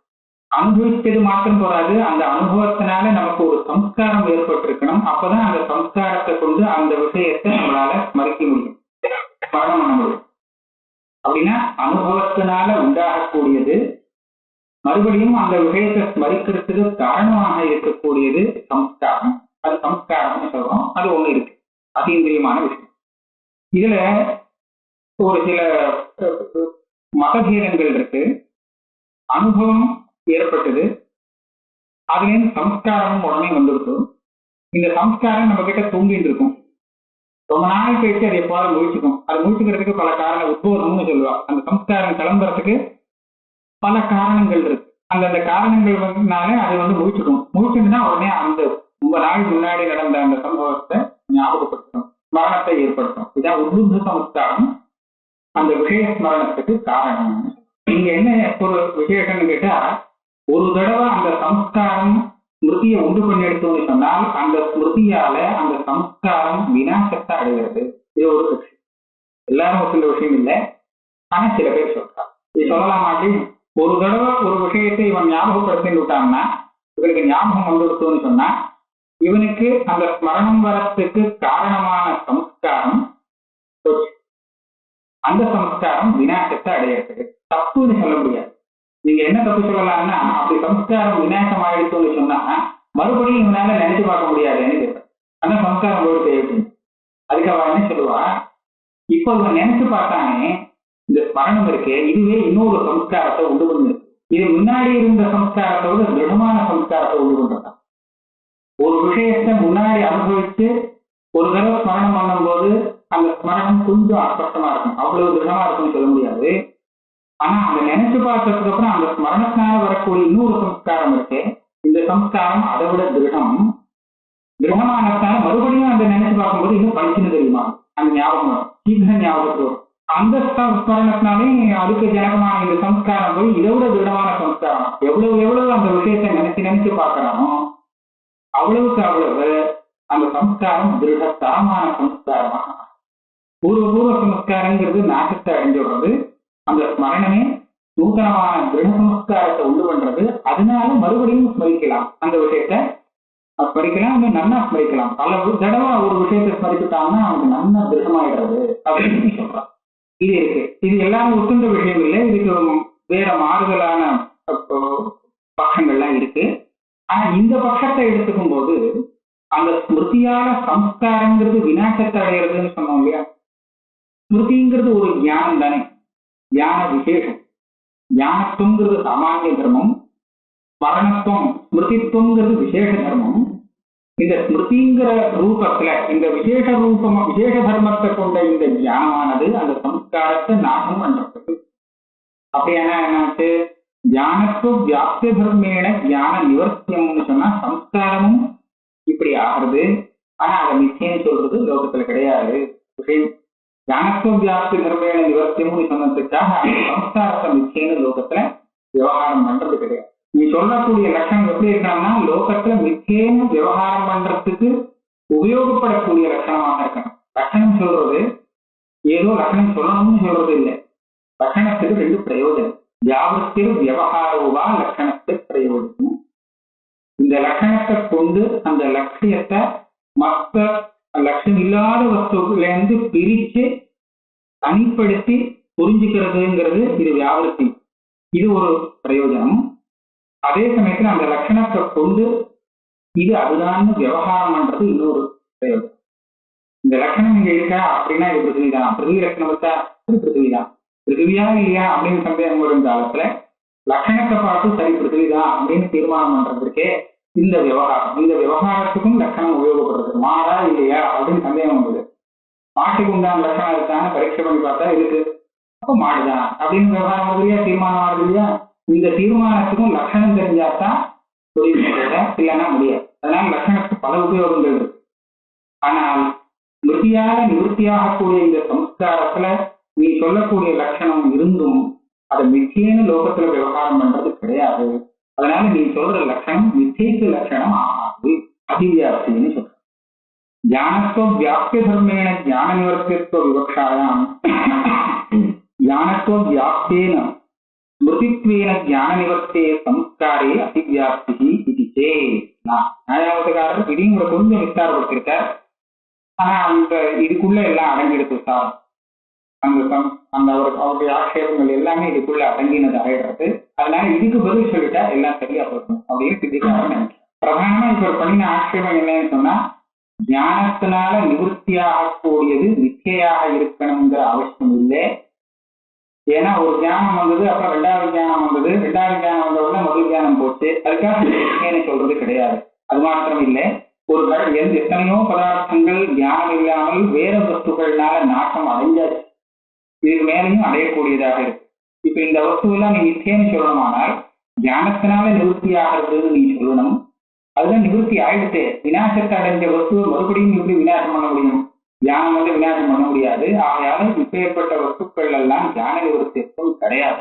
அனுபவிச்சது மாத்திரம் போறாது, அந்த அனுபவத்தினால நமக்கு ஒரு சம்ஸ்காரம் ஏற்பட்டிருக்கணும். அப்பதான் அந்த சம்ஸ்காரத்தை கொண்டு அந்த விஷயத்தை நம்மளால மறைக்க முடியும், ஸ்மரணம் பண்ண முடியும். அப்படின்னா அனுபவத்தினால உண்டாகக்கூடியது, மறுபடியும் அந்த விஷயத்தை ஸ்மரிக்கிறதுக்கு காரணமாக இருக்கக்கூடியது சம்ஸ்காரம். அது சம்ஸ்காரம்னு சொல்றோம். அது ஒண்ணு இருக்கு, அதீந்திரியமான விஷயம். இதுல ஒரு சில மதபேதங்கள் இருக்கு. அனுபவம் ஏற்பட்டது, அதுலேருந்து சம்ஸ்காரமும் உடனே வந்துருக்கு. இந்த சம்ஸ்காரம் நம்ம கிட்ட தூங்கிட்டு இருக்கும், ரொம்ப நாள் கழிச்சு அதை எப்போது முழிச்சுக்கும். அது முழிச்சுக்கிறதுக்கு பல காரணம், உத்போதம்னு சொல்லுவா. அந்த சம்ஸ்காரம் கிளம்புறதுக்கு பல காரணங்கள் இருக்கு. அந்தந்த காரணங்கள்னால அது முழிச்சுக்கும். முழிச்சுன்னா உடனே அந்த ரொம்ப நாள் முன்னாடி நடந்த அந்த சம்பவத்தை ஞாபகப்படுத்தும், ஸ்மரணத்தை ஏற்படுத்தும். இதான் உத்புத்த சம்ஸ்காரம், அந்த விஷய ஸ்மரணத்துக்கு காரணம். இங்க என்ன ஒரு விசேஷம்னு கேட்டா, ஒரு தடவை அந்த சம்ஸ்காரம் ஸ்மிருதியை உண்டு பண்ணி எடுத்தோம்னு சொன்னால் அந்த ஸ்மிருதியால அந்த சம்ஸ்காரம் விநாசத்தை அடைகிறது. இது ஒரு விஷயம். எல்லாரும் ஒத்துள்ள விஷயம் இல்லை, ஆனா சில பேர் சொல்றாங்க. இது சொல்லலாம் மாட்டி, ஒரு தடவை ஒரு விஷயத்தை இவன் ஞாபகப்படுத்தி விட்டான்னா, இவனுக்கு ஞாபகம் வந்துடுத்தோன்னு சொன்னா இவனுக்கு அந்த ஸ்மரணம் வரத்துக்கு காரணமான சம்ஸ்காரம் போச்சு. அந்த சம்ஸ்காரம் விநாசத்தை அடையிறது. தப்புன்னு சொல்ல முடியாது. நீங்க என்ன தப்பு சொல்லலாம்னா, அப்படி சம்ஸ்காரம் விநாசம் ஆயிடுச்சுன்னு சொன்னா மறுபடியும் இவனால நினைச்சு பார்க்க முடியாதுன்னு கேட்பேன். ஆனா சம்ஸ்காரம் போய் தேவைப்படுது. அதுக்கு அவன் என்ன சொல்லுவா, இப்போ இவன் நினைச்சு பார்த்தானே இந்த ஸ்மரணம் இருக்கே, இதுவே இன்னொரு சம்ஸ்காரத்தை உண்டு பண்ணு. இது முன்னாடி இருந்த சம்ஸ்காரத்தை விட திருடமான சம்ஸ்காரத்தை உண்டு பண்றதான். ஒரு விஷயத்தை முன்னாடி அனுபவிச்சு ஒரு தடவை ஸ்மரணம் பண்ணும் போது அந்த ஸ்மரணம் கொஞ்சம் அஸ்பஷ்டமா இருக்கும், அவ்வளவு திருடமா இருக்கும்னு சொல்ல முடியாது. ஆனா அந்த நினைச்சு பார்த்ததுக்கு அப்புறம் அந்த ஸ்மரணத்தினால வரக்கூடிய இன்னொரு சம்ஸ்காரம் இருக்கு, இந்த சம்ஸ்காரம் அதை விட திருடமானதுனால மறுபடியும் அந்த நினைச்சு பார்க்கும்போது இன்னும் பழிச்சுன்னு தெரியுமா, அந்த ஞாபகம் சீக்கிரம் ஞாபகத்துக்கு வரும். அந்த ஸ்மரணத்தினாலே அதுக்கு ஜனகமான இந்த சம்ஸ்காரம் போய் இதை விட திருடமான சம்ஸ்காரம். எவ்வளவு அந்த விஷயத்தை நினைச்சு பார்க்கறானோ அவ்வளவுக்கு அவ்வளவு அந்த சம்ஸ்காரம் திருடத்தரமான சம்ஸ்காரமா. பூர்வ சம்ஸ்காரங்கிறது நாசத்தை அடைஞ்சுடுறது, அந்த ஸ்மரணமே நூத்தனமான திருட சம்ஸ்காரத்தை உண்டு பண்றது. அதனால மறுபடியும் ஸ்மரிக்கலாம், அந்த விஷயத்த ஸ்மரிக்கலாம், இன்னும் நன்னா ஸ்மரிக்கலாம். பல தடவை ஒரு விஷயத்தை ஸ்மரிச்சுட்டாங்கன்னா அவனுக்கு நன்னா திருடமாயிடுறது அப்படின்னு சொல்றான். இது இருக்கு. இது எல்லாரும் ஒத்துந்த விஷயம் இல்லை, இதுக்கு வேற மாறுதலான பட்சங்கள்லாம் இருக்கு. ஆனா இந்த பட்சத்தை எடுத்துக்கும் போது அந்த ஸ்மிருதியால சம்ஸ்காரங்கிறது விநாசத்தை அடையிறதுன்னு சொன்னோம் இல்லையா. ஸ்மிருதிங்கிறது ஒரு ஞானம் தானே, ஞான விசேஷம். ஞானத்துவங்கிறது சாமானிய தர்மம், ஸ்மரணத்துவம் ஸ்மிருதித்துவங்கிறது விசேஷ தர்மம். இந்த ஸ்மிருதிங்கிற ரூபத்துல இந்த விசேஷ தர்மத்தை கொண்ட இந்த ஞானமானது அந்த சம்ஸ்காரத்தை நாசம் பண்றது. அப்படியான என்னாச்சு, ஞானத்துவ வியாப்தி தர்மேன ஞான நிவர்த்தியம்னு சொன்னா சம்ஸ்காரமும் இப்படி ஆகிறது. ஆனா அதை மிச்சேன்னு சொல்றது லோகத்துல கிடையாது. ஞானத்துவ வியாப்தி தர்மேன நிவர்த்தியம்னு சொன்னதுக்காக அந்த சம்ஸ்காரத்தை மிச்சேன்னு லோகத்துல விவகாரம் பண்றது கிடையாது. நீ சொல்லக்கூடிய லட்சணம் எப்படி இருக்கான்னா, லோகத்துல மிச்சேன்னு விவகாரம் பண்றதுக்கு உபயோகப்படக்கூடிய லட்சணமாக இருக்கணும். லட்சணம் சொல்றது ஏதோ லட்சணம் சொல்லணும்னு சொல்றது இல்லை. லட்சணத்துக்கு ரெண்டு பிரயோஜனம். வியாபத்தில் விவகாரோவா லட்சணத்துக்கு பிரயோஜனம். இந்த லட்சணத்தை கொண்டு அந்த லட்சியத்தை மற்ற லட்சம் இல்லாத வஸ்துல இருந்து பிரிச்சு தனிப்படுத்தி புரிஞ்சுக்கிறதுங்கிறது இது வியாபத்தி. இது ஒரு பிரயோஜனம். அதே சமயத்துல அந்த லட்சணத்தை கொண்டு இது அதுதான் விவகாரம் பண்றது இன்னொரு பிரயோஜனம். இந்த லட்சணம் இங்க இருக்கா அப்படின்னா இது பிருத்திவிதான், பிருத்திவி லட்சணம் இருக்கா இது பிருத்திவிதான், பிருத்திவியா இல்லையா அப்படின்னு சந்தேகம் வரும் காலத்துல லட்சணத்தை பார்த்து சரி பிருத்திவிதான் அப்படின்னு தீர்மானம் பண்றதுக்கே இந்த விவகாரம். இந்த விவகாரத்துக்கும் லட்சணம் உபயோகப்படுறது. மாறா இல்லையா அப்படின்னு சந்தேகம் வந்தது. மாட்டுக்கு உண்டான லட்சணம் இருக்கான்னு பரீட்சை பண்ணி பார்த்தா இருக்கு, அப்ப மாடுதான் அப்படின்னு விவகாரம் வருது இல்லையா, தீர்மானம் ஆகுது இல்லையா. இந்த தீர்மானத்துக்கும் லட்சணம் தெரிஞ்சாதான் புரியுது, இல்லைன்னா முடியாது. அதனால லட்சணத்துக்கு பல உபயோகங்கள் இருக்கு. ஆனால் மிருத்தியாக நிவர்த்தியாகக்கூடிய இந்த சம்ஸ்காரத்துல நீ சொல்லக்கூடிய லட்சணம் இருந்தும் அதை மிச்சேன்னு லோகத்துல விவகாரம் பண்றது கிடையாது. அதனால நீ சொல்ற லட்சணம் மிச்சைக்கு லட்சணம் ஆகாது, அதிவியாப்தின்னு சொல்ற. ஞானத்துவ வியாப்திய தர்மேன ஞான நிவர்த்தித்துவ விவக்ஷாயாம் ஞானத்துவ வியாப்தேன ஸ்மிருதித்வேன ஞான நிவர்த்தே சம்ஸ்காரே அதிவியாப்தி இது சே. நியாயாவதுக்காரர் இதையும் கொஞ்சம் விஸ்தாரப்படுத்திருக்கார். ஆனா அந்த இதுக்குள்ள எல்லாம் அடங்கிடுது சார். அந்த அவருடைய ஆட்சேபங்கள் எல்லாமே இதுக்குள்ள அடங்கினது ஆயிடுறது. அதனால இதுக்கு பதில் சொல்லிட்டா எல்லாம் சரியா போகும் அப்படின்னு சித்திக்காரன் நினைக்கிறேன். பிரதானமா இப்ப பண்ணின ஆட்சேபம் என்னன்னு சொன்னா, ஞானத்தினால நிவர்த்தியாகக்கூடியது நிச்சயாக இருக்கணுங்கிற அவசியம் இல்லை. ஏன்னா ஒரு ஞானம் வந்தது, அப்புறம் ரெண்டாவது ஞானம் வந்தது, ரெண்டாவது ஞானம் வந்தவுடனே முதல் ஞானம் போச்சு, அதுக்காக சொல்றது கிடையாது. அது மாத்திரம் இல்லை, ஒரு எத்தனையோ பதார்த்தங்கள் ஞானம் இல்லாமல் வேற வஸ்துக்கள்னால நாட்டம் அடைஞ்சாச்சு, இதுக்கு மேலையும் அடையக்கூடியதாக இருக்கு. இப்ப இந்த வஸ்துவெல்லாம் நீ நிச்சயம்னு சொல்லணுமானால் ஞானத்தினால நிவர்த்தி ஆகிறதுன்னு நீ சொல்லணும். அதுதான் நிவர்த்தி ஆயிடுச்சு. விநாசத்தை அடைஞ்ச வஸ்துவை மறுபடியும் எப்படி விநாசம் பண்ண முடியும்? தியானம் வந்து விநாசம் பண்ண முடியாது. ஆகையால இப்பேற்பட்ட வஸ்துக்கள் எல்லாம் தியான நிவர்த்திக்கும் கிடையாது.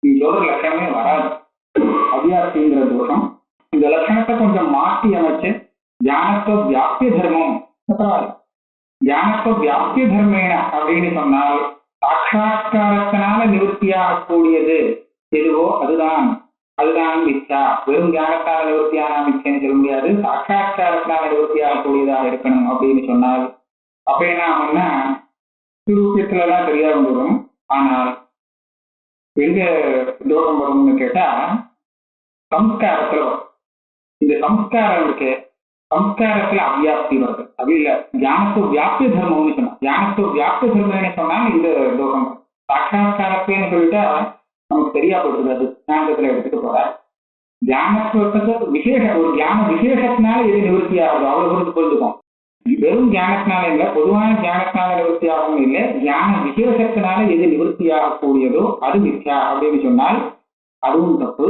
நீ சொல்ற லட்சணமே வராது, அவியாப்திங்கிற தோஷம். இந்த லட்சணத்தை கொஞ்சம் மாற்றி அமைச்சு தியானத்துவ வியாப்திய தர்மம் பரவாயில்ல. தியானத்துவ வியாப்திய தர்மேன அப்படின்னு சொன்னால் சாட்சா்காரத்தினால நிவர்த்தியாக கூடியது எதுவோ அதுதான். அதுதான் மிச்சா. வெறும் ஞானத்தால் நிவர்த்தியான மிச்சைன்னு சொல்ல முடியாது, சாட்சா்காரத்தினால் நிவர்த்தியாகக்கூடியதாக இருக்கணும் அப்படின்னு சொன்னால் அப்ப என்ன ஆகும்னா சுரூபியத்துல எல்லாம் சரியா வந்துடும். ஆனால் எங்க தோஷம் வரும்னு கேட்டா சம்ஸ்காரத்துல வரும். இந்த சம்ஸ்காரம் இருக்கு, சம்ஸ்காரத்துல அவ்வியாப்தி வருது. அப்படி இல்ல ஞானத்து வியாப்தி தர்மம்னு சொன்னா, ஞானத்து வியாப்தி தர்மம்னு சொன்னா இந்த தோஷம். சாட்சா்காரத்துன்னு சொல்லிட்டா நமக்கு சரியா போட்டுருது, அது ஞானத்துல எடுத்துட்டு போற ஞானத்துவத்துக்கு விசேஷ ஒரு ஞான விசேஷத்தினால எது நிவர்த்தி ஆகுது அவ்வளவு பொறுத்து புரிஞ்சுக்கும். வெறும் ஞானத்தினால இல்ல, பொதுவான ஞானத்தினால நிவர்த்தி ஆகவும் இல்லை, ஞான விசேஷத்தினால எது நிவர்த்தி ஆகக்கூடியதோ அது மிச்சா அப்படின்னு சொன்னால் அதுவும் தப்பு.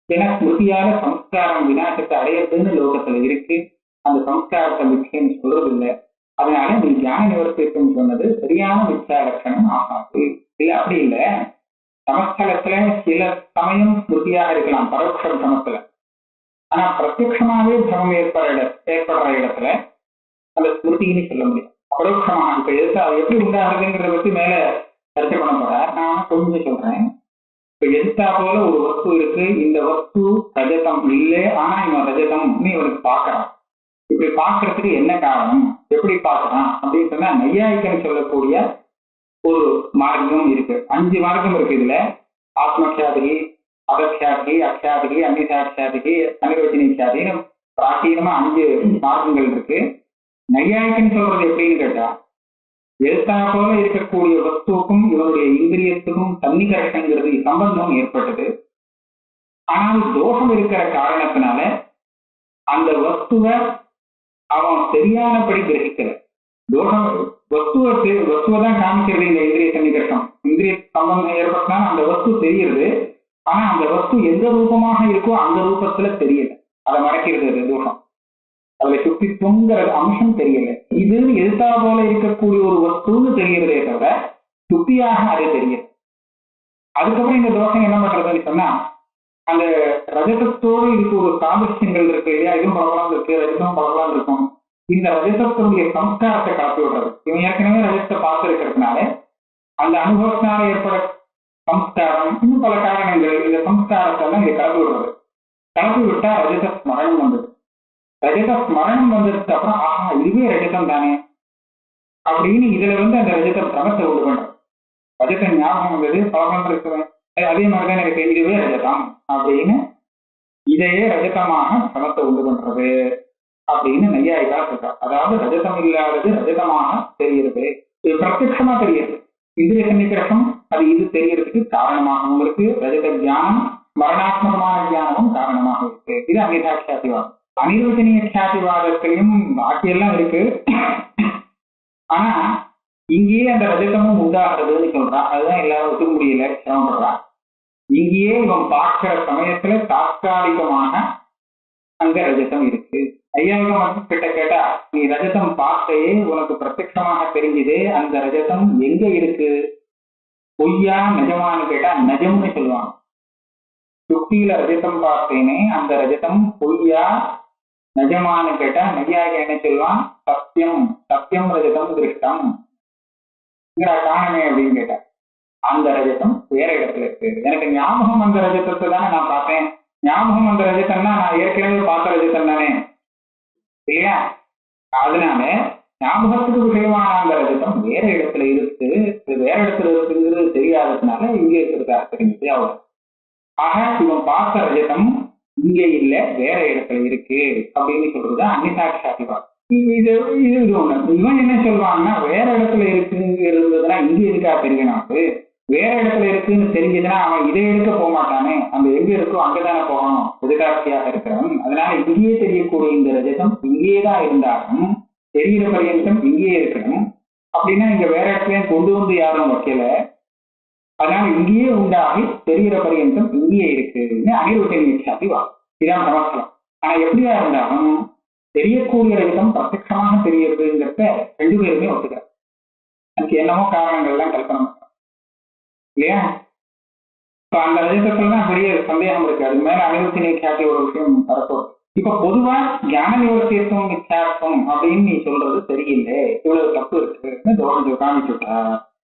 ஏன்னா ஸ்மிருதியால சம்ஸ்காரம் விநாசத்தை அடையறதுன்னு லோகத்துல இருக்கு, அந்த சம்ஸ்காரத்தை மிச்சைன்னு சொல்றது இல்லை. அதனால நீ ஞான நிவர்த்தின்னு சொன்னது சரியான மிச்சா லட்சணம் ஆகாது. இல்ல அப்படி இல்லை, சமஸ்தலத்துல சில சமயம் ஸ்மிருதியாக இருக்கலாம் பரோட்ச சமத்துல, ஆனா பிரத்யட்சமாவே பிரமம் ஏற்படுற இடத்துல அந்த ஸ்மிருதின்னு சொல்ல முடியும். பரோட்சமாக இப்ப எதிர்த்து அது எப்படி உண்டாகுதுங்கிறத பத்தி மேல சர்ச்சை பண்ண போற, நான் கொஞ்சம் சொல்றேன். இப்ப எதிர்த்தா போல ஒரு வஸ்து இருக்கு, இந்த வஸ்து ரஜதம் இல்லை, ஆனா இவன் ரஜதம்னு இவனுக்கு பாக்குறான். இப்படி பாக்குறதுக்கு என்ன காரணம், எப்படி பாக்குறான் அப்படின்னு சொன்னா நையாயிக்கன்னு சொல்லக்கூடிய ஒரு மார்க்கம் இருக்கு. 5 மார்க்கம் இருக்கு இதுல. ஆத்மக்ஷாதிகி, அதக்ஷாதிகி, அக்ஷாதிகி, அன்னிதாட்சாதிகி, அனிர்வச்சனிச்சாதின்னு பிராச்சீனமா 5 மார்க்கங்கள் இருக்கு. நையாயிக்கன்னு சொல்றது எப்படின்னு கேட்டா எழுத்தா போல இருக்கக்கூடிய வஸ்துவுக்கும் இவனுடைய இந்திரியத்துக்கும் சன்னிகர்ஷங்கிறது சம்பந்தம் ஏற்பட்டது. ஆனால் தோஷம் இருக்கிற காரணத்தினால அந்த வஸ்துவை அவன் சரியானபடி கிரகிக்கல. தோஷம் வஸ்துவை தான் காமிக்கிறது இந்த இந்திரிய சன்னிகர்ஷம். இந்திரிய சம்பந்தம் ஏற்பட்டால் அந்த வஸ்து தெரியுது, ஆனா அந்த வஸ்து எந்த ரூபமாக இருக்கோ அந்த ரூபத்துல தெரியல, அதை மறைக்கிறது தோஷம். அதுல சுத்தித்துவங்கிற அம்சம் தெரியல. இது எழுத்தா போல இருக்கக்கூடிய ஒரு வஸ்துன்னு தெரிகிறதே தவிர சுத்தியாக அது தெரியல. அதுக்கப்புறம் இந்த தோஷம் என்ன பண்றதுன்னு சொன்னா அந்த ரஜதத்தோடு இதுக்கு ஒரு சாதசியங்கள் இருக்கு இல்லையா, இதுவும் பலவலாம் இருக்கு, ரஜதம் பலவலாம் இருக்கும். இந்த ரஜதத்தினுடைய சம்ஸ்காரத்தை கலப்பி விடுறது. இவன் ஏற்கனவே ரஜத்தை பார்த்து இருக்கிறதுனால அந்த அனுபவத்தினால ஏற்பட சம்ஸ்காரம், இன்னும் பல காரணங்கள், இந்த சம்ஸ்காரத்தை எல்லாம் இதை கலப்பி விடுறது. கலப்பி விட்டா ரஜத ஸ்மரணம் வந்தது. ரஜத ஸ்மரணம் வந்ததுக்கு அப்புறம் ஆஹா இதுவே ரஜதம் தானே அப்படின்னு இதுல அந்த ரஜத பிரமத்தை உண்டு பண்றது. ரஜத ஞாபகம் வந்தது, பலவன் இருக்கிறேன், அதே மாதிரிதான் எனக்கு இதுவே ரஜதம் அப்படின்னு இதையே ரஜதமாக பிரமத்தை உண்டு பண்றது அப்படின்னு நையாயிகா சொல்றார். அதாவது ரஜதம் இல்லாதது ரஜதமாக தெரிகிறது, இது பிரத்யட்சமா தெரியுது. இந்திரிய சன்னிகிரகம் அது இது தெரியறதுக்கு காரணமாகவும் இருக்கு. ரஜத தியானம் மரணாத்மகமான தியானமும் காரணமாக இருக்கு. இது அனிதாட்சாதிவாதம். அனிர்வச்சனீய க்ஷாதிவாதத்திலையும் பாக்கியெல்லாம் இருக்கு, ஆனா இங்கேயே அந்த ரஜதமும் உண்டாகிறதுன்னு சொல்றான். அதுதான் எல்லாரும் ஒத்துக்க முடியல, சிரமப்படுறான். இங்கேயே இவன் பார்க்கிற சமயத்துல தாற்காலிகமாக அங்க ரஜதம் இருக்கு. ஐயாயிரம் கிட்ட கேட்டா நீ ரஜதம் பார்த்தையே உனக்கு பிரத்யட்சமாக தெரிஞ்சுது, அந்த ரஜதம் எங்க இருக்கு, பொய்யா நிஜமானு கேட்டா நஜம்னு சொல்லுவாங்க. சுத்தியில ரஜதம் பார்த்தேனே அந்த ரஜதம் பொய்யா நிஜமானு கேட்டா நையாயிக என்ன சொல்லுவான், சத்தியம் சத்தியம் ரஜதம் திருஷ்டம் காணமே அப்படின்னு கேட்டா அந்த ரஜதம் வேற இடத்துல இருக்கு. எனக்கு ஞாபகம் அந்த ரஜதத்தை தானே நான் பார்த்தேன், ஞாபகம் அந்த ரஜதம்னா நான் ஏற்கனவே பார்த்த ரஜதம் தானே இல்லையா. அதனால ஞாபகத்துக்கு விஷயமான அந்த ரஜதம் வேற இடத்துல இருக்கு, வேற இடத்துல இருக்குங்கிறது தெரியாததுனால இங்க இருக்கிறதா தெரிஞ்சு அவ்வளவு. ஆக இவன் பார்த்த ரஜதம் இங்க இல்ல வேற இடத்துல இருக்கு அப்படின்னு சொல்றது அன்னிதாட்சாதிவாதம். இது ஒண்ணு. இவன் என்ன சொல்லுவாங்கன்னா வேற இடத்துல இருக்குங்கிறதுனா இங்க இருக்கா தெரியணும், வேற இடத்துல இருக்குன்னு தெரிஞ்சதுன்னா அவன் இதை எடுக்க போக மாட்டானே, அந்த எங்க இருக்கோ அங்கதானே போகணும், எதிர்காட்சியாக இருக்கிறவன். அதனால இங்கேயே தெரியக்கூடிய இந்த ரஜதம் இங்கேயேதான் இருந்தாலும் தெரிகிற பரியந்தம் இங்கேயே இருக்கணும். அப்படின்னா இங்க வேற இடத்துலயும் கொண்டு வந்து யாரும் வைக்கல, அதனால இங்கேயே உண்டாகி தெரிகிற பரியந்தம் இங்கேயே இருக்குன்னு அனிர்வச்சனீயவாதம். இதான் சமஸ்தலம். ஆனா எப்படியா இருந்தாலும் தெரியக்கூடிய ரஜதம் பிரத்யட்சமாக தெரியறதுங்கிறத 2 பேருமே ஒத்துக்கிறார். அதுக்கு என்னமோ காரணங்கள் எல்லாம் கல்பனை பண்றாங்க இல்லையா. இப்ப அந்த ரஜதத்துலதான் பெரிய சந்தேகம் இருக்கு, அது மேல அனிர்வச்சனீய ஒரு விஷயம் வரப்போகுது. இப்ப பொதுவா ஞான நிவர்த்தியத்துவம் வித்தியாசம் அப்படின்னு நீ சொல்றது சரியில்லை, இவ்வளவு தப்பு இருக்குன்னு தோஷம் காமிச்சுட்டா.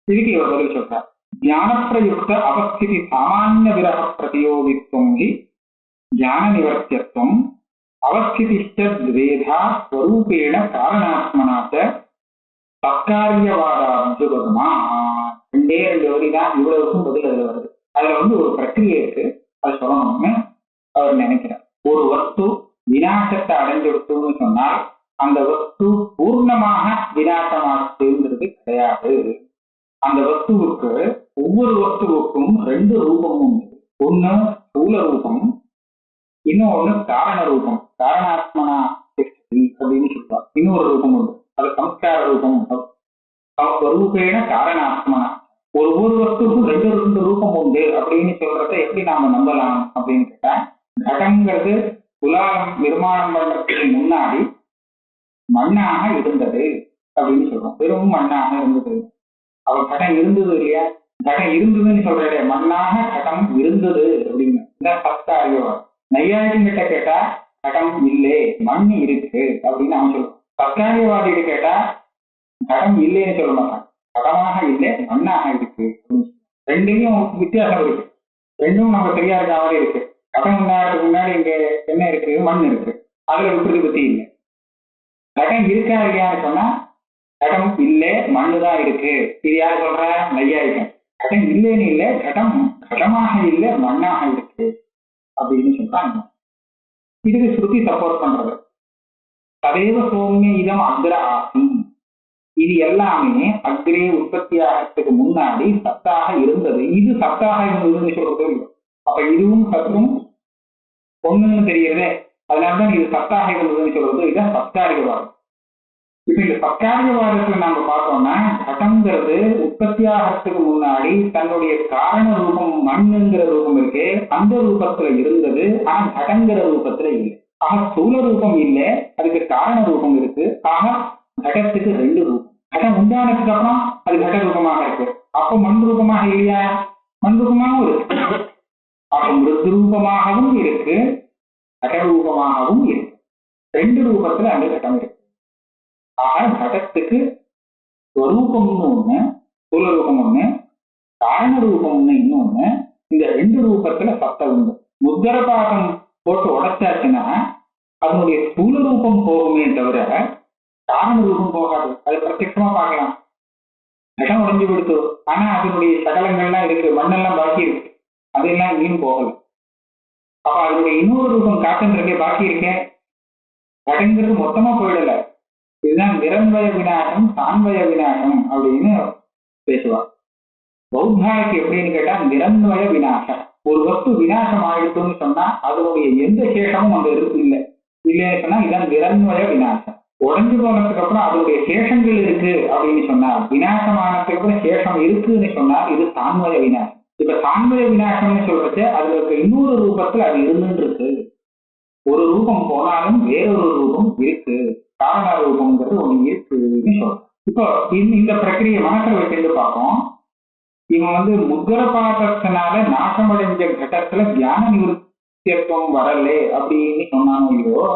இதுக்கு இவர் பதில் சொல்றார். ஞானப்பிரயுக்த அவஸ்திதி சாமானிய விரக பிரதியோகித்துவம் ஞான நிவர்த்தியத்துவம் அவஸ்திதிஷ்ட துவேதா ஸ்வரூபேண காரணாத்மனாச்ச தற்காரியவாதாபகமா. ரெண்டே ரெண்டு வரி தான், இவ்வளவுக்கும் பதில் அதுல வருது. அதுல ஒரு பிரக்கிரியை இருக்கு, அது சொல்லணும்னு அவர் நினைக்கிறார். ஒரு வஸ்து விநாசத்தை அடைஞ்சிடுத்துன்னு சொன்னால் அந்த வஸ்து பூர்ணமாக விநாசமாகுங்கிறது கிடையாது. அந்த வஸ்துவுக்கு, ஒவ்வொரு வஸ்துவுக்கும் ரெண்டு ரூபமும் உண்டு. ஒண்ணு ஸ்தூல ரூபம், இன்னொன்னு காரண ரூபம். காரணாத்மனா அப்படின்னு சொல்லுவா. இன்னொரு ரூபம் உண்டு, அது சம்ஸ்கார ரூபம். ரூபேண காரணாத்மனா. ஒவ்வொரு வஸ்துக்கும் ரெண்டு ரெண்டு ரூபம் உண்டு அப்படின்னு சொல்றத எப்படி நாம நம்பலாம் அப்படின்னு கேட்டா, கடங்கிறது குலாலம் நிர்மாணம் பண்றதுக்கு முன்னாடி மண்ணாக இருந்தது அப்படின்னு சொல்றோம். வெறும் மண்ணாக இருந்தது. அவ கடம் இருந்தது இல்லையா, கடம் இருந்ததுன்னு சொல்றே, மண்ணாக கடம் இருந்தது அப்படின்னு. இந்த சத்த அறிவார். நையாயிரம் கேட்டா கடம் இல்லை மண் இருக்கு அப்படின்னு அவன் சொல்லுவான். சத்காரியவாதிகிட்ட கேட்டா கடம் இல்லைன்னு சொல்ல மாட்டான், கடமாக இல்லை மண்ணாக இருக்கு. ரெண்டையும் வித்தியாசம் இருக்கு. ரெண்டும் நம்ம சரியா இருக்க மாதிரி இருக்கு. கடம் உண்டாகிறதுக்கு முன்னாடி இங்க என்ன இருக்கு, மண் இருக்கு. அதுல விட்டுறது பத்தி இல்லை. கடம் இருக்கா இல்லையான்னு சொன்னா கடம் இல்லை மண்ணுதான் இருக்கு. இது யாரு சொல்ற, நையாயிரம். கடம் இல்லைன்னு இல்லை, கடம் கடமாக இல்லை மண்ணாக இருக்கு அப்படின்னு சொல்றாங்க. இதுக்கு ஸ்ருதி சப்போர்ட் பண்றது. ததேவ சோம்ய இதம் அக்ர ஆசி. இது எல்லாமே அக்ரே உற்பத்தி ஆகிறதுக்கு முன்னாடி சத்தாக இருந்தது. இது சத்தாக இருந்ததுன்னு சொல்றது. அப்ப இதுவும் சத்தும் ஒண்ணுன்னு தெரியுறதே, அதனாலதான் இது சத்தாக இருந்ததுன்னு சொல்றது. இதுதான் சத்காரியவாதம். இப்ப இந்த சத்காரியவாதத்துல நாம பார்த்தோம்னா, கடங்கிறது உற்பத்தி ஆகிறதுக்கு முன்னாடி தன்னுடைய காரண ரூபம் மண்ணுங்கிற ரூபம் இருக்கு, அந்த ரூபத்துல இருந்தது. ஆனா கடங்கிற ரூபத்துல இல்லை. ஆக ஸ்தூல ரூபம் இல்லை, அதுக்கு காரண ரூபம் இருக்கு. ஆக கடத்துக்கு ரெண்டு ரூபம். கடம் உண்டானதுக்கு அப்புறம் அது கட ரூபமாக இருக்கு. அப்போ மண் ரூபமாக இல்லையா, மண் ரூபமாகவும் இருக்கு. அப்போ மிருது ரூபமாகவும் இருக்கு, கடரூபமாகவும் இருக்கு. ரெண்டு ரூபத்துல அந்த கடம் இருக்கு. ஆக கடத்துக்கு ஸ்வரூபம்னு ஒண்ணு, ஸ்தூல ரூபம் ஒண்ணு, காரண ரூபம்னு இன்னொன்னு. இந்த ரெண்டு ரூபத்துல சத்தம் உண்டு. முத்திரபாகம் போட்டு உடைச்சாச்சுன்னா அதனுடைய ஸ்தூல ரூபம் போகுமே தவிர காரண ரூபம் போகாது. அது பிரத்யட்சமா பார்க்கலாம். இடம் உடைஞ்சு கொடுத்து, ஆனா அதனுடைய சகலங்கள்லாம் இருக்கு, மண்ணெல்லாம் பாக்கி இருக்கு, அதெல்லாம் இன்னும் போகல. அப்ப அதனுடைய இன்னொரு ரூபம் காட்டுன்றதே பாக்கி இருக்கேன். கடங்கிறது மொத்தமா போயிடல. இதுதான் நிரன்வய விநாசம் சான்வய விநாசம் அப்படின்னு பேசுவார். பௌத்தாய்க்கு எப்படின்னு கேட்டா நிரன்வய விநாசம். ஒரு வஸ்து விநாசம் ஆயிடுச்சுன்னு சொன்னா அதனுடைய எந்த சேஷமும் அங்க இருக்கு இல்லை. இல்லைன்னு சொன்னா இதான் நிரன்வய விநாசம். உடஞ்சு போனதுக்கு அப்புறம் அதனுடைய சேஷங்கள் இருக்கு அப்படின்னு சொன்னால், விநாசமானதுக்கு அப்புறம் சேஷம் இருக்குன்னு சொன்னால் இது சான்வய விநாசம். இப்ப சான்வய விநாசம்னு சொல்றது அதுல இருக்க இன்னொரு ரூபத்துல அது இருந்துட்டு இருக்கு. ஒரு ரூபம் போனாலும் வேறொரு ரூபம் இருக்கு, காரண ரூபம்ங்கிறது ஒண்ணு இருக்குன்னு சொல்றோம். இப்போ இந்த பிரக்கிரியை மனசுல வச்சுட்டு பார்ப்போம். இவன் முத்திரபாதத்தினால நாசமடைஞ்ச கட்டத்துல தியான நிவர்த்தியத்துவம் வரல அப்படின்னு சொன்னானோ இல்லையோ.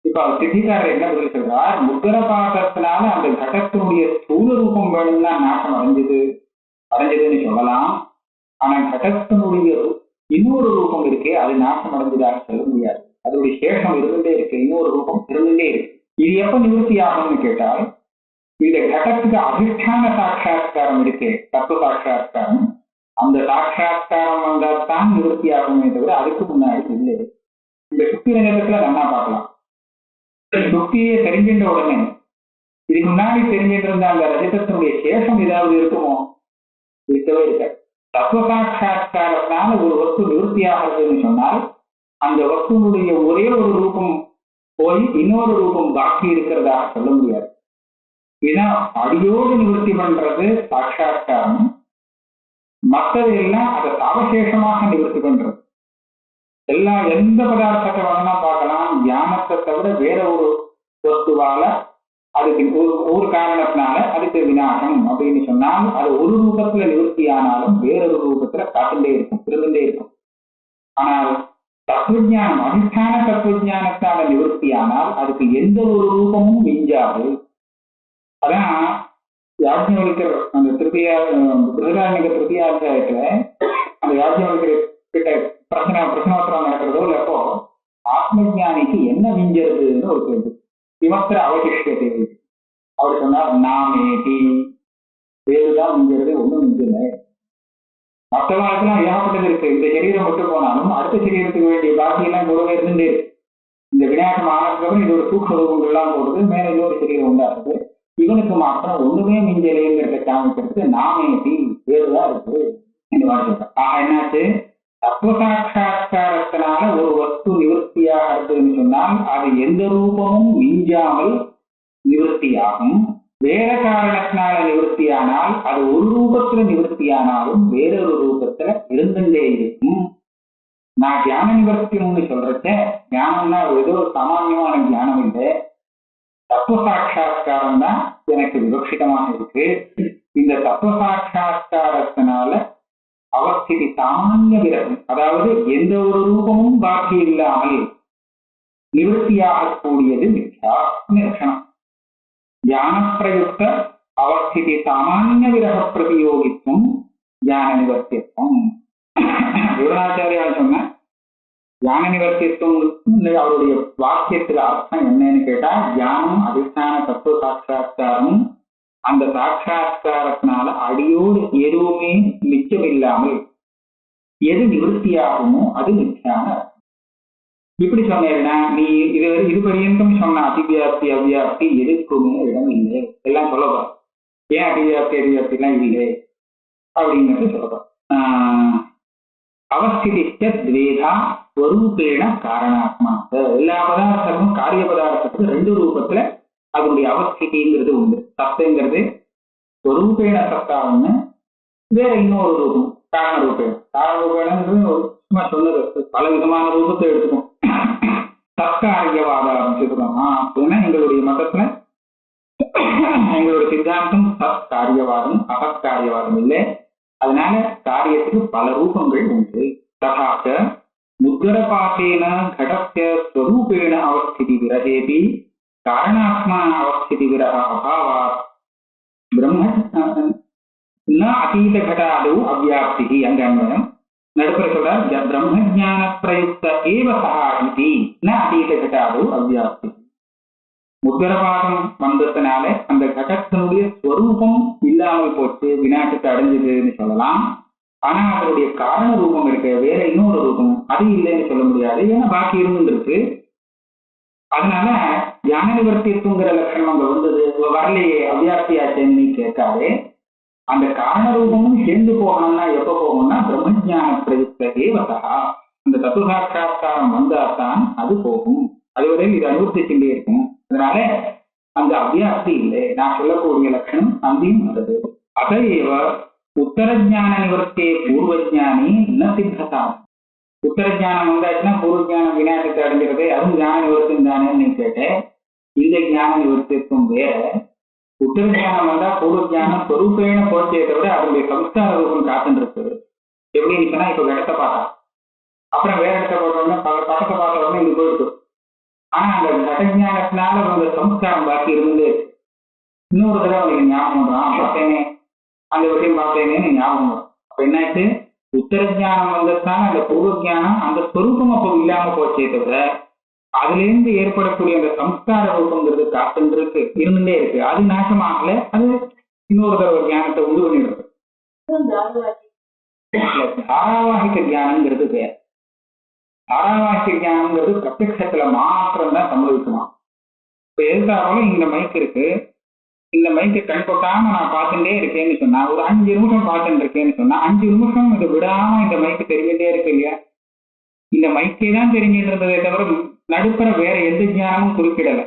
இப்ப சித்திகாரர் என்ன பதில் சொல்றார், முத்திரபாதத்தினால அந்த கடத்தினுடைய ஸ்தூல ரூபம் வேணும்னா நாசம் அடைஞ்சதுன்னு சொல்லலாம். ஆனா கடத்தினுடைய இன்னொரு ரூபம் இருக்கே அது நாசம் அடைஞ்சதாக சொல்ல முடியாது. அதனுடைய சேஷம் இருந்துட்டே இருக்கு, இன்னொரு ரூபம் இருந்துட்டே இருக்கு. இது எப்ப நிவர்த்தி ஆகும்னு கேட்டால், இந்த கடத்துக்கு அதிஷ்டான சாட்சா்காரம் இருக்கு, தத்துவ சாட்சா்காரம். அந்த சாட்சா்காரம் வந்தால்தான் நிவர்த்தி ஆகுமே தவிர அதுக்கு முன்னாடி இல்லை. இந்த சுத்தி ரங்கத்துல நல்லா பார்க்கலாம். சுத்தியை தெரிஞ்சின்ற உடனே இதுக்கு முன்னாடி தெரிஞ்சிட்டு இருந்த அந்த ரஜதத்தினுடைய சேஷம் ஏதாவது இருக்குமோ, இருக்கவே இருக்காது. தத்துவ சாட்சா்காரத்தினால ஒரு வஸ்து நிவர்த்தி ஆகிறதுன்னு சொன்னால் அந்த வஸ்துனுடைய ஒரே ஒரு ரூபம் போய் இன்னொரு ரூபம் பாக்கி இருக்கிறதாக சொல்ல முடியாது. ஏன்னா அடியோடு நிவர்த்தி பண்றது சாட்சா்காரம், மற்றது எல்லாம் அதை அவசேஷமாக நிவர்த்தி பண்றது. எந்த பதார்த்தத்தை வேணா பார்க்கலாம், ஞானத்தை தவிர வேற ஒரு வஸ்துவால அதுக்கு ஒரு காரணத்தினால அதுக்கு விநாசம் அப்படின்னு சொன்னால் அது ஒரு ரூபத்துல நிவர்த்தி ஆனாலும் வேறொரு ரூபத்துல காத்துட்டே இருக்கும், இருந்துட்டே இருக்கும். ஆனால் தத்துவஞானம், அதிஷ்டான தத்துவஞானத்தால நிவர்த்தி ஆனால் அதுக்கு எந்த ஒரு ரூபமும் மிஞ்சாது. அதான் யாஜ்ஞவல்கர் அந்த பிருஹதாரண்யக திருத்தியாத்தியாயத்துல அந்த யாஜ்ஞவல்கர் கிட்ட பிரச்சனோத்தரம் நடக்கிறதோ இல்ல மிஞ்சறதுன்னு ஒரு கேள்வி. விமத்திர அவசிஷ்யத்தை அவர் சொன்னார், நாமேதி, வேறுதான் மிஞ்சறது, ஒண்ணும் மிஞ்சல. மற்ற வாழ்க்கைலாம் ஏகப்பட்டது இருக்கு. இந்த சரீரம் விட்டு போனாலும் அடுத்த சரீரத்துக்கு வேண்டிய பாக்கியெல்லாம் கூடவே இருந்துட்டே இருக்கு. இந்த விநாயகம் ஆனதுக்கப்புறம் இது ஒரு சூக்ஷ்ம ரூபங்கள்லாம் போடுது, மேல இன்னொரு சரீரம் உண்டாகுது. இவனுக்கு மாத்திரம் ஒண்ணுமே மிஞ்சலைங்கிறத காமிக்கிறதுக்கு நாமேதி, வேறுதான் இருக்கு இந்த வாழ்க்கை. என்னாச்சு, தத்துவசாட்சா்காரத்தினால ஒரு வஸ்து நிவர்த்தியாக இருக்குதுன்னு சொன்னால் அது எந்த ரூபமும் மிஞ்சாமல் நிவர்த்தியாகும். வேற காரணத்தினால நிவர்த்தியானால் அது ஒரு ரூபத்துல நிவர்த்தியானாலும் வேறொரு ரூபத்துல இருந்துட்டே இருக்கும். நான் தியான நிவர்த்தியம்னு சொல்றச்ச, தியானம்னா ஏதோ சாமான்யமான தியானம் இல்லை, தத்துவசாட்சா்காரம் தான் எனக்கு விவக்ஷிதமாக இருக்கு. இந்த தத்துவசாட்சா்காரத்தினால அவஸ்திதி சாமானிய விரகம், அதாவது எந்த ஒரு ரூபமும் பாக்கி இல்லாமல் நிவர்த்தியாகக்கூடியது மித்யா லட்சணம். ஞான பிரயுக்த அவஸ்திதி சாமானிய விரக பிரதியோகித்துவம் ஞான நிவர்த்தித்துவம். விவராச்சாரியால் சொன்ன ஞான நிவர்த்தித்துவம் அவருடைய வாக்கியத்துக்கு அர்த்தம் என்னன்னு கேட்டா, ஞானம் அதிஷ்டான தத்துவ சாட்சா்காரமும் அந்த சாட்சா்காரத்தினால அடியோடு எதுவுமே மிச்சம் இல்லாமல் எது நிவர்த்தியாகுமோ அது மிச்சான. இப்படி சொன்னேன்னா, நீ இது பரியந்தம் சொன்ன அதிவியாப்தி அவ்வியாப்தி எதுக்குமே இடம் இல்லை, எல்லாம் சொல்லப்பா. ஏன் அதிவியாப்தி அவ்வியாப்தி எல்லாம் இல்லை அப்படிங்கிறது சொல்லப்பா. அவஸ்திதிஷ்ட துவேதா ஸ்வரூபேண காரணாத்மாக. எல்லா பதார்த்தமும் காரிய பதார்த்தத்துக்கு ரெண்டு ரூபத்துல அதனுடைய அவஸ்திதிங்கிறது உண்டு. சத்துங்கிறது ஸ்வரூபேண சத்தா ஒண்ணு, வேற இன்னொரு ரூபம் காரண ரூபேண. காரண ரூபேணங்கிறது சும்மா சொன்னது, பல விதமான ரூபத்தை எடுத்துக்கும். சத்காரியவாதம் ஆரம்பிச்சிருக்கோமா அப்படின்னா எங்களுடைய மதத்துல எங்களுடைய சித்தாந்தம் சத்காரியவாதம் அசத்காரியவாதம் இல்லை. அதனால காரியத்துக்கு பல ரூபங்கள் உண்டு. ததாச்ச முத்கரபாசேன கடஸ்ய ஸ்வரூபேண அவஸ்திதி விரஹேபி காரணாத்மா அவஸ்திதி விரஹ அபாவாத் பிரம்ம ந அதீத கடாது அவ்யாப்தி. அங்க நடுப்புற சொல்றார், பிரம்ம ஜான பிரயுக்த ஏவ சஹா இதி ந அதீத கடாது அவ்யாப்தி. முத்கரபாதம் வந்ததுனால அந்த கடத்தினுடைய ஸ்வரூபம் இல்லாமல் போச்சு, வினாட்டுக்கு அடைஞ்சதுன்னு சொல்லலாம். ஆனா அதனுடைய காரண ரூபம் இருக்கு, வேற இன்னொரு ரூபம் அது இல்லைன்னு சொல்ல முடியாது, ஏன்னா பாக்கி இருந்துருக்கு. அதனால ஞான நிவர்த்தித்துவங்கிற லட்சணம் அங்க வந்தது, வரலையே அவ்யாப்தியாச்சேன்னு கேட்காதே. அந்த காரண ரூபமும் சேர்ந்து போகணும்னா எப்ப போகணும்னா பிரம்மஜான பிரயுக்த ஏவதா, அந்த தத்துவசாட்சா்காரம் வந்தால்தான் அது போகும். அதுவரையில் இது அனுவர்த்திச்சுட்டே இருக்கும். அதனால அந்த அவ்யாப்தி இல்லை. நான் சொல்லக்கூடிய லட்சணம் அங்கேயும் வருது. அதையேவ உத்தர ஜான நிவர்த்தியே பூர்வஜானி ந சித்ததா. உத்தர ஜானம் வந்தாச்சுன்னா பூர்வ ஜானம் விநாயகத்தை அடைஞ்சிருது, அதுவும் ஞான நிவர்த்தி தானேன்னு கேட்டேன். இந்த ஞான நிவர்த்திக்கும் வேற. உத்தர ஜானம் வந்தா பூர்வ ஜானம் சொரூபேன போச்சே தவிர அதனுடைய சம்ஸ்கார ரூபம் காத்துட்டு இருக்குது. எப்படின்னு சொன்னா, இப்ப இடத்தை பார்த்தா அப்புறம் வேற இடத்த போட்டோம்னா பக்கத்தை பார்த்த உடனே இது போயிடுது. ஆனா அந்த கடஞானத்தினால அந்த சம்ஸ்காரம் பாக்கி இருந்து இன்னொரு தடவை அவனுக்கு ஞாபகம் வரும், பார்த்தேனே அந்த விஷயம் பார்த்தேனேன்னு ஞாபகம் வரும். அப்ப என்னாச்சு, உத்தர ஜானம் வந்ததுனால அந்த பூர்வ ஜானம் அந்த ஸ்வரூபம் அப்போ இல்லாம போச்சே தவிர அதுல இருந்து ஏற்படக்கூடிய அந்த சம்ஸ்கார ரூபங்கிறது காத்துருக்கு, இருந்துட்டே இருக்கு. அது நாசமாகல, அது இன்னொரு தடவை ஞானத்தை உண்டு பண்ணிடுறது. தாராவாகிக தியானங்கிறது வேற. தாராவாகிக தியானங்கிறது பிரத்யக்ஷத்துல மாத்திரம் தான் சம்பவிக்குமா. இப்ப எதுக்காக இந்த மைக் இருக்கு, இந்த மைக்கை கண் கொட்டாம நான் பார்த்துட்டே இருக்கேன்னு சொன்னா, ஒரு 5 நிமிஷம் பார்த்துட்டு இருக்கேன்னு சொன்னா 5 நிமிஷம் இது விடாம இந்த மைக்கு தெரிஞ்சுட்டே இருக்கு இல்லையா. இந்த மைக்கே தான் தெரிஞ்சுட்டு இருந்ததை தவிர நடுப்புற வேற எந்த ஞானமும் குறிப்பிடல.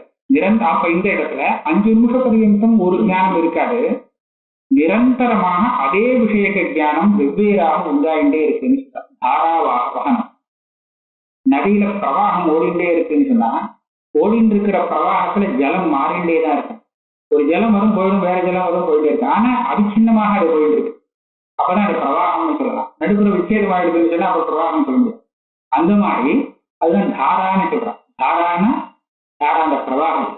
அப்ப இந்த இடத்துல 5 நிமிஷம் பர்யந்தம் ஒரு ஞானம் இருக்காது, நிரந்தரமாக அதே விஷயக்க ஞானம் வெவ்வேறாக உண்டாயிட்டே இருக்குன்னு சொன்னா. தாராவாகனம் நதியில பிரவாகம் ஓடிண்டே இருக்குன்னு சொன்னா, ஓடிட்டு இருக்கிற பிரவாகத்துல ஜலம் மாறிண்டே தான் இருக்கும். ஒரு ஜலம் வரும் போயிடும், வேற ஜலம் வரும் போயிட்டே இருக்கு. ஆனா அவிச்சின்னமாக அது போயிட்டு இருக்கு. அப்பதான் அது பிரவாகம்னு சொல்லலாம். நடுப்புற விச்சேதம் ஆயிடுதுன்னு சொன்னா அப்ப பிரவாகம் சொல்ல முடியும். அந்த மாதிரி அதுதான் தாரான்னு சொல்றான். தாரான அந்த பிரவாகம்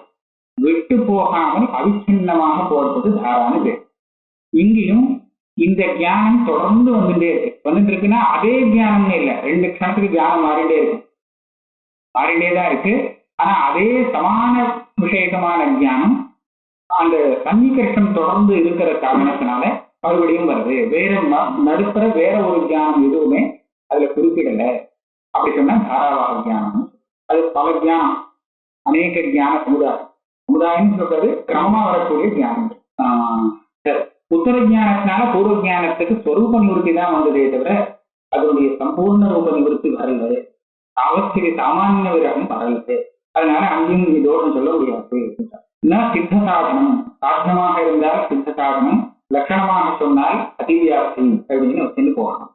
விட்டு போகாமல் அவிச்சின்னமாக போடுறது தாரான்னு பேர். இங்கேயும் இந்த தியானம் தொடர்ந்து வந்துட்டே இருக்கு. அதே தியானம்னு இல்லை, 2 க்ஷணத்துக்கு தியானம் மாறிட்டே இருக்கு, மாறிட்டே தான் இருக்கு. ஆனா அதே சமான விஷயகமான ஞானம் அந்த சன்னிகர்ஷம் தொடர்ந்து இருக்கிற காரணத்தினால மறுபடியும் வருது. வேற நடுப்புற வேற ஒரு ஞானம் எதுவுமே அதுல குறிப்பிடல. அப்படி சொன்னா தாராவாக ஞானம். அது பல ஞானம், அநேக ஞான சமுதாயம். சமுதாயம் சொல்றது கிரமமா வரக்கூடிய ஞானம். உத்தர ஞானத்தினால பூர்வ ஞானத்துக்கு ஸ்வரூப நிவர்த்தி தான் வந்ததே தவிர அதனுடைய சம்பூர்ண ரூப நிவர்த்தி வரல. அவசிய சாமானிய விரகம் வரல. அதனால அங்கேயும் இதோடு சொல்ல முடியாது. சித்த சாதனம், சாதனமாக இருந்தால் சித்த சாதனம், லட்சணமாக சொன்னால் அதிவியாப்தி அப்படின்னு வச்சுட்டு போகணும்.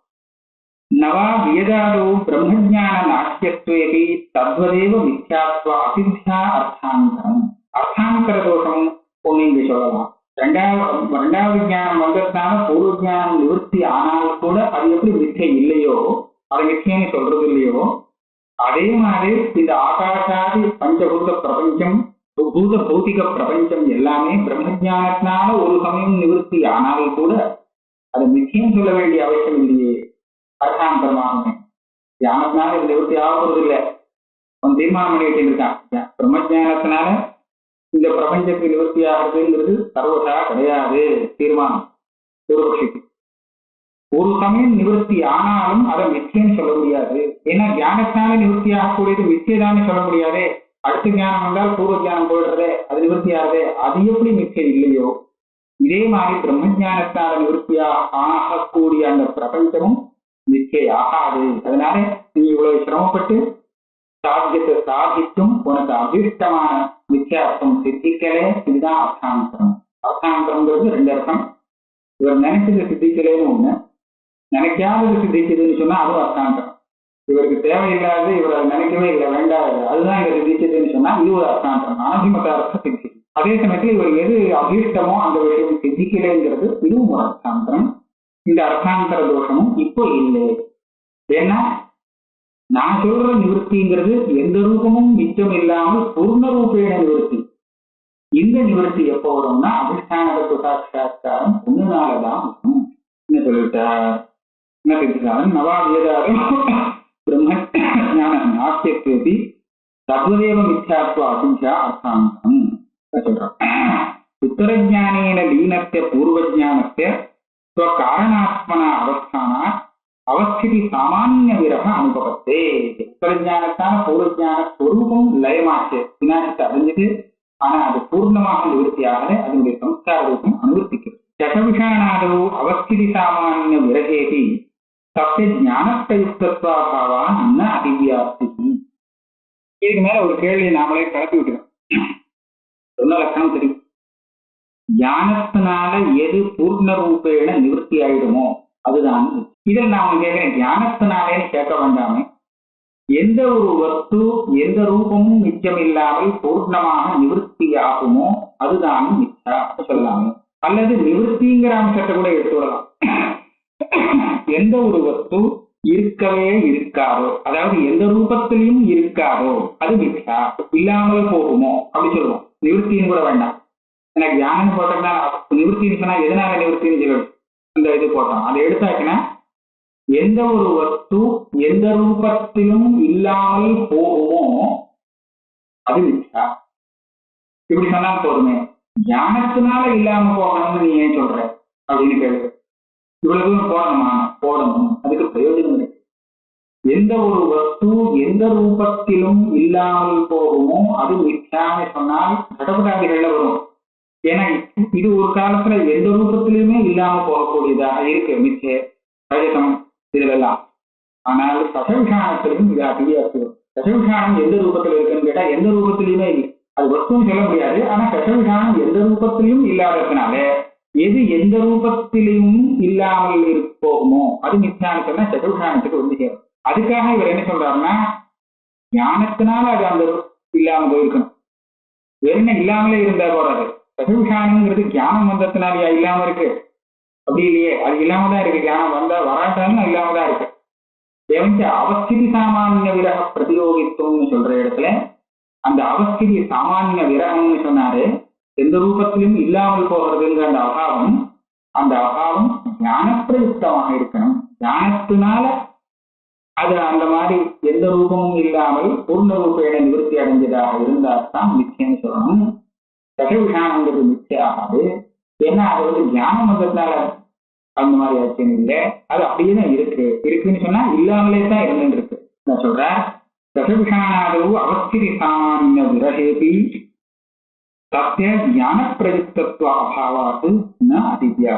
நவா வியதாதோ பிரம்மஜான நாட்யத்வேபி தத்வதேவ மித்யாத்வ அசித்யா அர்த்தாந்தரம். அர்த்தாந்தர தோஷம் ஒண்ணு இங்கு சொல்லலாம். ரெண்டாவது ஞானம் வந்ததுனால பூர்வ ஞானம் நிவர்த்தி ஆனால் கூட அது எப்படி மிச்சை இல்லையோ, அதை மிச்சைன்னு சொல்றது இல்லையோ, அதே மாதிரி இந்த ஆகாசாதி பஞ்சபூத பிரபஞ்சம், பூத பௌதிக பிரபஞ்சம் எல்லாமே பிரம்மஜானத்தினால ஒரு சமயம் நிவர்த்தி ஆனால் கூட அதை நிச்சயம் சொல்ல வேண்டிய அவசியம் இல்லையே. அர்த்தாந்தரமாகுமே. தியானத்தினால இது நிவர்த்தி ஆகுறது இல்லை. அவன் தீர்மானம் பண்ணிட்டு இருக்கான். பிரம்மஜானத்தினால இந்த பிரபஞ்சத்துக்கு நிவர்த்தி ஆகுறதுங்கிறது சர்வதா கிடையாது தீர்மானம் பூர்வபக்ஷிக்கு. ஒரு சமயம் நிவர்த்தி ஆனாலும் அதை மிச்சைன்னு சொல்ல முடியாது. ஏன்னா ஞானத்தினால நிவர்த்தி ஆகக்கூடியது மிச்சைதானே சொல்ல முடியாது. அடுத்த ஞானம் வந்தால் பூர்வ ஞானம் போயிடுறதே, அது நிவர்த்தி ஆகுது. அது எப்படி மிச்சை இல்லையோ இதே மாதிரி பிரம்மஜானத்தினால நிவர்த்தியாக ஆகக்கூடிய அந்த பிரபஞ்சமும் நிச்சய ஆகாது. அதனால நீ இவ்வளவு சிரமப்பட்டு சாத்தியத்தை சாதித்தும் உனக்கு அபிஷ்டமான வித்தியாசம் சித்திக்கலே. இதுதான் அர்த்தாந்தரம். அர்த்தாந்தரம்ங்கிறது ரெண்டு அர்த்தம். இவர் நினைச்சது சித்திக்கலேன்னு ஒண்ணு, நினைக்காதது சித்திச்சதுன்னு சொன்னா அதுவும் அர்த்தாந்தரம். இவருக்கு தேவையில்லாது இவர் அதை நினைக்கவே இல்லை, வேண்டாது, அதுதான் இவர் சித்திச்சதுன்னு சொன்னா இது ஒரு அர்த்தாந்தரம், அனபிமத அர்த்தம் சித்தி. அதே சமயத்தில் இவர் எது அபீஷ்டமோ அந்த விஷயம் சித்திக்கலைங்கிறது இதுவும் ஒரு அர்த்தாந்தரம். இந்த அர்த்தாந்தர தோஷமும் இப்போ இல்லை. ஏன்னா நான் சொல்ற நிவர்த்திங்கிறது எந்த ரூபமும் மிச்சம் இல்லாமல் பூர்ண ரூபேண நிவர்த்தி. இந்த நிவர்த்தி எப்போ வரும்னா அதிஷ்டான சாட்சா்காரம் ஒண்ணுனாலதான் வரும். என்ன சொல்லிட்டார்? என்ன தெரிஞ்சுக்காரன் நவாவியதாரும் பிரம்ம ஞான நாட்டியத்தி தத்வதேவ மித்யாத்வ அசிஞ்சா அர்த்தாந்தம் சொல்றான். உத்தரஜானேன லீனத்திய பூர்வஜானத்திய காரணாத்மன அவஸ்தானா அவஸ்திதி சாமானிய விரக அனுபவத்தே. உத்தரஜானத்தான பூர்வஜான ஸ்வரூபம் லயமாச்சு, விநாசத்தை அடைஞ்சது. ஆனா அது பூர்ணமாக நிவர்த்தியாக அதனுடைய சம்ஸ்கார ரூபம் அனுவர்த்திக்கிறது. சகவிஷானாதோ அவஸ்திதி சாமானிய விரகேதி சத்திய ஞானயுக்தத்வாபாவா ந அதிவியாப்தி. இதுக்கு மேல ஒரு கேள்வியை நாமளே கிளப்பி விட்டுறோம். சொன்ன லட்சணம் தெரியும். ஞானத்தினால எது பூர்ண ரூபேன நிவர்த்தி ஆயிடுமோ அதுதான். இதில் நான் கேட்கிறேன், ஞானத்தினாலேன்னு கேட்க வேண்டாமே, எந்த ஒரு வஸ்து எந்த ரூபமும் மிச்சம் இல்லாமல் பூர்ணமாக நிவர்த்தி ஆகுமோ அதுதான் மிச்சா சொல்லலாமே. அல்லது நிவர்த்திங்கிற அம்சத்தை கூட எடுத்துவிடலாம். எந்த ஒரு வஸ்து இருக்கவே இருக்காதோ, அதாவது எந்த ரூபத்திலையும் இருக்காதோ அது மிச்சா, இல்லாமல் போகுமோ அப்படி சொல்லுவோம். நிவர்த்தின்னு கூட வேண்டாம். எனக்கு ஞானம் போட்டோம்னா நிவர்த்தின்னு சொன்னா எதனால நிவர்த்தின்னு சொல்லணும், அந்த இது போட்டோம். அதை எடுத்தாச்சுன்னா எந்த ஒரு வஸ்து எந்த ரூபத்திலும் இல்லாமல் போகுமோ அது மிச்சா. இப்படி சொன்னா போதுமே. ஞானத்தினால இல்லாம போகணும்னு நீ ஏன் சொல்ற அப்படின்னு கேள்வி. இவ்வளவு தூரம் போடணுமா? போடணும். அதுக்கு பிரயோஜனம் இருக்கு. எந்த ஒரு வஸ்து எந்த ரூபத்திலும் இல்லாமல் போகுமோ அது மிச்சான்னு சொன்னால் கடப்படாதிகள்ல வரும். ஏன்னா இது ஒரு காலத்துல எந்த ரூபத்திலுமே இல்லாம போகக்கூடியதா இருக்கு மிச்ச ரஜதம் இதுலாம். ஆனால் சசவிஷானத்திலும் இது அதிகம். சசவிஷானம் எந்த ரூபத்தில் இருக்குன்னு கேட்டா எந்த ரூபத்திலையுமே இல்லை. அது வஸ்துன்னு சொல்ல முடியாது. ஆனா சசவிஷானம் எந்த ரூபத்திலையும் இல்லாததுனால எது எந்த ரூபத்திலையும் இல்லாமல் போகுமோ அது மிச்சான்னு சொன்னா சசவிஷானத்துக்கு வந்து சேரும். அதுக்காக இவர் என்ன சொல்றாருன்னா ஞானத்தினால அது அந்த இல்லாம போயிருக்கணும். வேற இல்லாமலே இருந்தா போறாது. சசவிஷானங்கிறது ஞானம் வந்ததுனாலயா இல்லாம இருக்கு? அப்படி இல்லையே, அது இல்லாமதான் இருக்கு. ஞானம் வந்தா வராட்டாலும் இல்லாமதான் இருக்கு. எவங்க அவஸ்திதி சாமானிய விரக பிரதியோகித்துவம்னு சொல்ற இடத்துல அந்த அவஸ்திதி சாமானிய விரகம்னு சொன்னாரு. எந்த ரூபத்திலும் இல்லாமல் போகிறதுங்கிற அந்த அபாவம் ஞான பிரயுக்தமாக இருக்கணும். ஞானத்தினால அது அந்த மாதிரி எந்த ரூபமும் இல்லாமல் பூர்ண ரூபேண நிவர்த்தி அடைஞ்சதாக இருந்தால்தான் மிச்சைன்னு சொல்லணும். தசவிஷானங்கிறது மிச்சை ஆகாது. ஏன்னா அது ஞானம் வந்ததுனால அந்த மாதிரி ஆச்சுன்னு இல்லை, அது அப்படியே தான் இருக்குன்னு சொன்னா இல்லாமலே தான் இருந்துட்டு இருக்கு. நான் சொல்றேன், தசவிஷானாதவு அவஸ்திதி சாமானிய விரகேபி சத்திய ஞான பிரயுக்தத்துவ அபாவாத்து ந அதித்யா.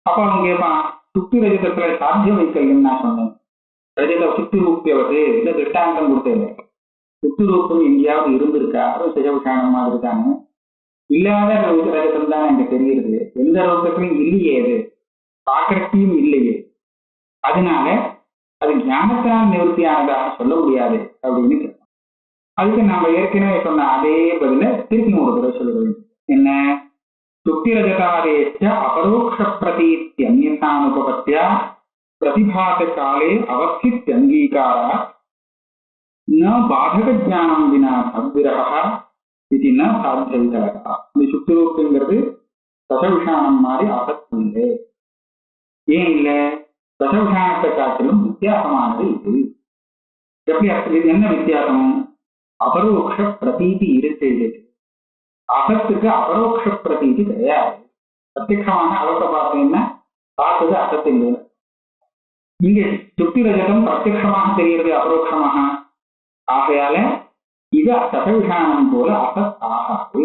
அப்ப அவங்க கேட்பான், சுத்தி ரஜதத்துல சாத்திய வைக்கல்யம் நான் சொன்னேன். ரஜத சுத்தி ரூபியவது இந்த திருஷ்டாந்தம் கொடுத்தேன். சுத்தி ரூபம் எங்கேயாவது இருந்திருக்கா? அதுவும் சிஜவிஷானம் மாதிரி தானே. இல்லாத ரஜதம் தான் எனக்கு தெரியுது. எந்த ரூபத்திலையும் இல்லையே, அது பாக்கறத்தையும் இல்லையே. அதனால அது ஞானத்தினால் நிவர்த்தியானதாக சொல்ல முடியாது அப்படின்னு கேட்போம். அதுக்கு நம்ம ஏற்கனவே சொன்ன அதே பதில திருப்பி ஒரு தடவை சொல்ல வேண்டும். என்ன? சுத்தி ரஜதாதேச்ச அபரோக்ஷ பிரதீத்யன்யசானுபபத்யா பிரதிபாத காலே அவஸ்தித்யங்கீகாரா ந பாதக ஞானம் வினா தத்விரஹா இது ந சாத்தியவிதலகா. இந்த சுத்தி ரூபங்கிறது தசவிஷானம் மாதிரி ஆசக்தி இல்லை. ஏன் இல்ல? தசவிஷானத்தை காட்டிலும் வித்தியாசமானது இது. எப்படி? இது என்ன வித்தியாசம்? அபரோக்ஷ பிரதீதி இருக்கு. அசத்துக்கு அபரோக்ஷ பிரதீதி கிடையாது. பிரத்யட்சமான அளவுக்கு பார்த்தீங்கன்னா பார்த்தது அசத்து இல்லை. இங்க சுத்தி ரஜதம் பிரத்யட்சமாக தெரிகிறது, அபரோக்ஷமாக. ஆகையால இது தசவிஷானம் போல அசத் ஆகாது.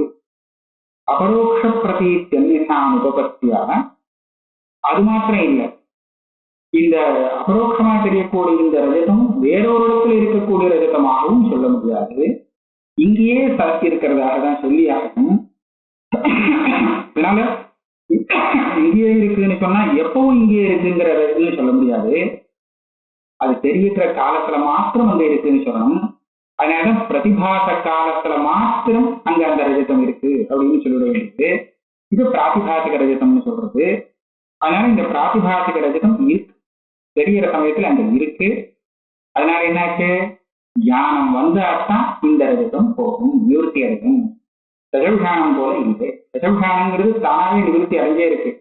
அபரோக்ஷ பிரதீத்யன்யசான் உபபத்தியாக அது மாத்திரம் இல்லை, இந்த அபரோக்ஷமா தெரியக்கூடிய இந்த ரஜதம் வேறொரு இடத்துல இருக்கக்கூடிய ரஜதமாகவும் சொல்ல முடியாது. இங்கேயே சக்தி இருக்கிறதாக தான் சொல்லி ஆகணும். அதனால இங்கேயே இருக்குன்னு சொன்னா எப்பவும் இங்கே இருக்குங்கிறதுன்னு சொல்ல முடியாது. அது தெரியுற காலத்துல மாத்திரம் அங்க இருக்குன்னு சொல்லணும். அதனாலதான் பிரதிபாச காலத்துல மாத்திரம் அங்க அந்த ரஜதம் இருக்கு அப்படின்னு சொல்ல வேண்டியது. இது பிராதிபாசிக ரஜதம்னு சொல்றது. அதனால இந்த பிராதிபாசிக ரஜதம் இருக்கு, தெரிகிற சமயத்துல அங்க இருக்கு. அதனால என்னாச்சு? ஞானம் வந்தாத்தான் இந்த ரஜதம் போகும், நிவர்த்தி அடையும். தசவிஷானம் போல இல்லை. தசவிஷானங்கிறது தானாவே நிவர்த்தி அடைஞ்சே இருக்கு.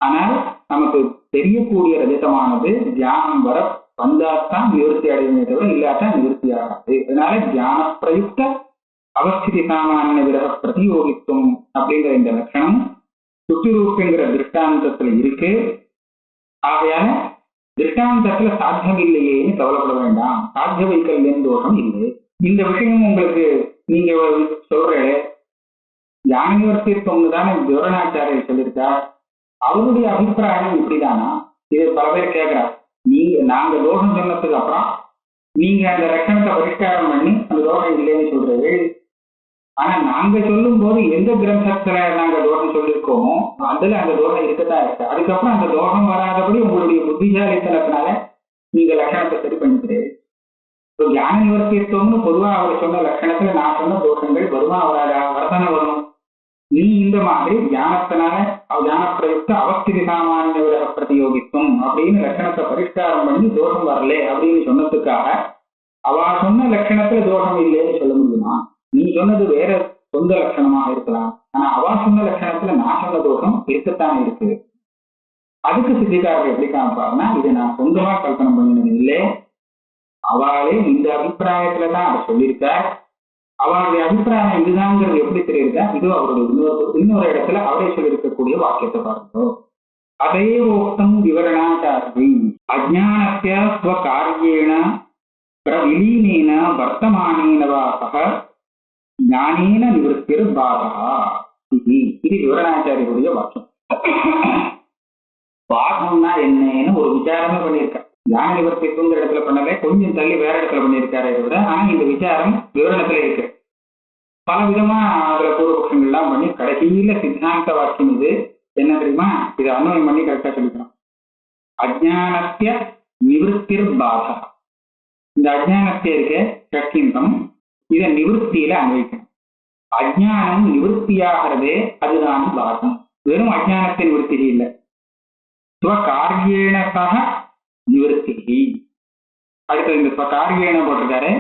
ஆனால் நமக்கு தெரியக்கூடிய ரஜதமானது ஞானம் வர வந்தாத்தான் நிவர்த்தி அடையுமே தவிர இல்லாதான் நிவர்த்தி ஆகாது. அதனால ஞான பிரயுக்த அவஸ்திதி சாமானிய விரக பிரதியோகித்துவம் அப்படிங்கிற இந்த லட்சணம் சுத்திரூப்புங்கிற திருஷ்டாந்தத்துல இருக்கு. ஆகையால திருஷ்டாந்தத்துல சாத்தியம் இல்லையேன்னு கவலைப்பட வேண்டாம். சாத்திய வைக்கல்யம் தோஷம் இல்லை. இந்த விஷயம் உங்களுக்கு நீங்க சொல்ற ஞான நிவர்த்தித்துவம்னு தானே விவரணாச்சாரியர் சொல்லியிருக்கார். அவருடைய அபிப்பிராயம் இப்படிதானா? இது பல பேர் கேட்கிறார். நாங்க தோஷம் சொன்னதுக்கு அப்புறம் நீங்க அந்த லட்சணத்தை பரிஷ்காரம் பண்ணி அந்த தோஷம் இல்லைன்னு சொல்றது. ஆனா நாங்க சொல்லும் போது எந்த கிரந்தத்துல நாங்க தோஷம் சொல்லியிருக்கோமோ அதுல அந்த தோஷம் இருக்கத்தான் இருக்கு. அதுக்கப்புறம் அந்த தோஷம் வராதபடி உங்களுடைய புத்திசாலித்தனத்தினால நீங்க லட்சணத்தை சரி பண்ணிக்கிறீர்கள். ஞான நிவர்த்தித்துவம்னு பொதுவா அவர் சொன்ன லட்சணத்துல நான் சொன்ன தோஷங்கள் வருமா வராதா? வரதானே வரும். நீ இந்த மாதிரி ஞானத்தினால ஞான பிரயுக்த அவஸ்திதி சாமானிய விரக பிரதியோகித்துவம் அப்படின்னு லட்சணத்தை பரிஷ்காரம் பண்ணி தோஷம் வரல அப்படின்னு சொன்னதுக்காக அவ சொன்ன லட்சணத்துல தோஷம் இல்லைன்னு சொல்ல முடியுமா? நீ சொன்னது வேற சொந்த லட்சணமாக இருக்கலாம். ஆனா அவ சொன்ன லட்சணத்துல நான் சொன்ன தோஷம் இருக்கத்தானே இருக்கு. அதுக்கு சித்திகாரர் எப்படி காமிப்பாருன்னா, இதை நான் சொந்தமா கல்பனை பண்ணினது இல்லை, அவளே இந்த அபிப்பிராயத்துலதான் அதை சொல்லியிருக்கார். அவருடைய அபிப்பிராயம் இதுதாங்கிறது எப்படி தெரியுதா? இது அவருடைய இன்னொரு இடத்துல அவரே சொல்லியிருக்கக்கூடிய வாக்கியத்தை பாருங்க. அதே ஓக்தம் விவரணாச்சாரி அஜ்ஞானஸ்ய ஸ்வகார்யேண பிரவிலீனேன வர்த்தமானேன வா சஹ ஞானேன நிவர்த்திர் பாதஹா. இது விவரணாச்சாரியுடைய வாக்கியம். பாதம்னா என்னன்னு ஒரு விசாரமே பண்ணியிருக்கார். ஞான நிவர்த்திக்குங்கிற இடத்துல பண்ணல, கொஞ்சம் தள்ளி வேற இடத்துல பண்ணியிருக்காரு விட. ஆனா இந்த விசாரம் விவரணத்துல இருக்கு. பல விதமா அதுல பூர்வபக்ஷங்கள்லாம் பண்ணி கடைசியில சித்தாந்த வாக்கியம் இது என்ன தெரியுமா? இதை அன்வயம் பண்ணி கரெக்டா சொல்லிக்கணும். அஜ்ஞானஸ்ய நிவர்த்திர் பாதா. இந்த அஜ்ஞானஸ்ய இருக்க சக்கிந்தம் இதை நிவர்த்தியில அன்வைக்கணும். அஜ்ஞானம் நிவர்த்தியாகிறதே அதுதான் பாதம். வெறும் அஜ்ஞானத்தை நிவர்த்தி இல்லை, ஸ்வகார்யேண சக நிவர்த்தி. அடுத்து இந்த ஸ்வகார்யேன போட்டிருக்காரு.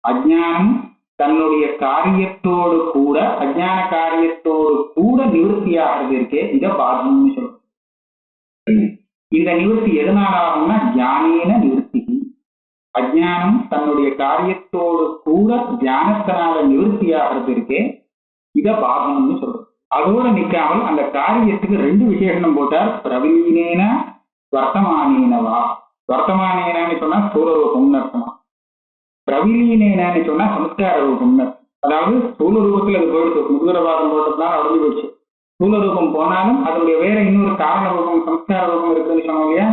அஜ்ஞானம் தன்னுடைய காரியத்தோடு கூட அஜ்ஞான காரியத்தோடு கூட நிவர்த்தியாகிறது இருக்கே, இதை பாதம்னு சொல்றோம். இந்த நிவர்த்தி எதனால ஆகும்னா ஞானேன நிவர்த்தி. அஜ்ஞானம் தன்னுடைய காரியத்தோடு கூட தியானத்தினால நிவர்த்தியாகிறது இருக்கே, இத பாகம்னு சொல்றோம். அதோட நிக்காமல் அந்த காரியத்துக்கு ரெண்டு விசேஷனம் போட்டார். பிரவீனேன வர்த்தமானேனவா. வர்த்தமானேனு சொன்னா ஸ்தூல ரூபம்னு அர்த்தமா, பிரவீனேனு சொன்னா சம்ஸ்கார ரூபம்னு. அதாவது ஸ்தூல ரூபத்துல அது போயிடுச்சு, முதுகரவாதம் போட்டதுனால அடைஞ்சு போயிடுச்சு. ஸ்தூல ரூபம் போனாலும் அதனுடைய வேற இன்னொரு காரண ரூபம் சம்ஸ்கார ரூபம் இருக்குன்னு சொன்னோம் இல்லையா.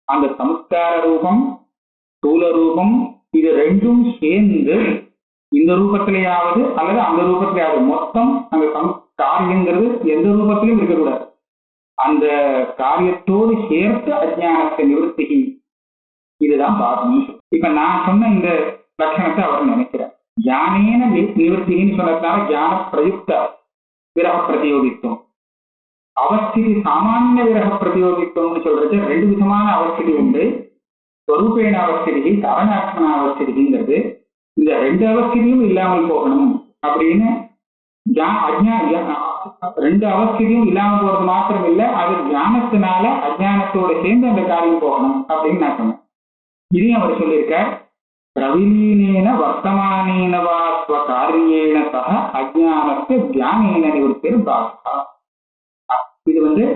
அந்த சம்ஸ்கார ரூபம் ஸ்தூல ரூபம் இது ரெண்டும் சேர்ந்து இந்த ரூபத்திலேயாவது அல்லது அந்த ரூபத்திலேயாவது, மொத்தம் அந்த காரியங்கிறது எந்த ரூபத்திலும் இருக்கக்கூடாது. அந்த காரியத்தோடு சேர்த்து அஜ்ஞானத்தை நிவர்த்தி, இதுதான் பாகம். இப்ப நான் சொன்ன இந்த லட்சணத்தை அவர் நினைக்கிறார். ஞானேன நிவர்த்தின்னு சொன்னதுனால ஞான பிரயுக்த விரக பிரதியோகித்துவம், அவஸ்திதி சாமானிய விரக பிரதியோகித்துவம்னு சொல்றது ரெண்டு விதமான அவஸ்திதி உண்டு. ஸ்வரூபேண அவஸ்திதி, காரணாத்மன அவஸ்திதிங்கிறது. இந்த ரெண்டு அவஸ்திதியும் இல்லாமல் போகணும் அப்படின்னு ரெண்டு அவஸ்திதியும் இல்லாமல் போறது மாத்திரம் இல்லை, அது ஞானத்தினால அஜ்ஞானத்தோட சேர்ந்து அந்த காரியம் போகணும் அப்படின்னு நான் சொன்னேன். இதையும் அவர் சொல்லியிருக்கார். பிரவிலீனேன வர்த்தமானேனவா ஸ்வகாரியேன சக அஜ்ஞானத்தை தியானேன நிவர்த்திர் பாகா. இது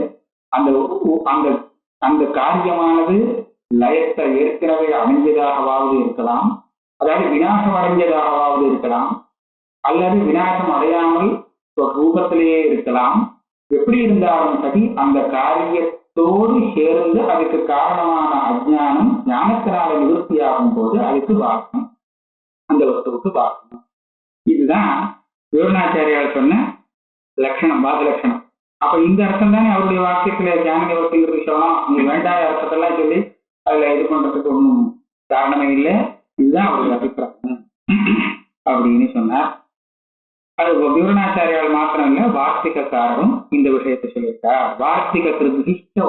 அந்த அந்த அந்த காரியமானது லயத்தை ஏற்கனவே அடைஞ்சதாகவாவது இருக்கலாம், அதாவது விநாசம் அடைஞ்சதாகவாவது இருக்கலாம், அல்லது விநாசம் அடையாமல் ரூபத்திலேயே இருக்கலாம். எப்படி இருந்தாலும் சரி அந்த காரியத்தோடு சேர்ந்து அதுக்கு காரணமான அஜ்ஞானம் ஞானத்தினால நிவர்த்தியாகும் போது அதுக்கு பாகம், அந்த வஸ்துவுக்கு பாகம். இதுதான் விவரணாச்சாரியால் சொன்ன லட்சணம், பாத லட்சணம். அப்ப இந்த அர்த்தம் தானே அவருடைய வாக்கியத்துல ஞான நிவர்த்திங்கிறது சொல்லலாம். நீ வேண்டாத அர்த்தத்தெல்லாம் சொல்லி அதுல இது பண்றதுக்கு ஒன்றும் காரணமே இல்லை. இதுதான் அவருடைய அபிப்பிராயம் அப்படின்னு சொன்னார். அது விவரணாச்சாரியால் மாத்திரம் இல்ல, வார்த்திகக்காரரும் இந்த விஷயத்தை சொல்லியிருக்கார். வார்த்திக கிருதிஷ்ட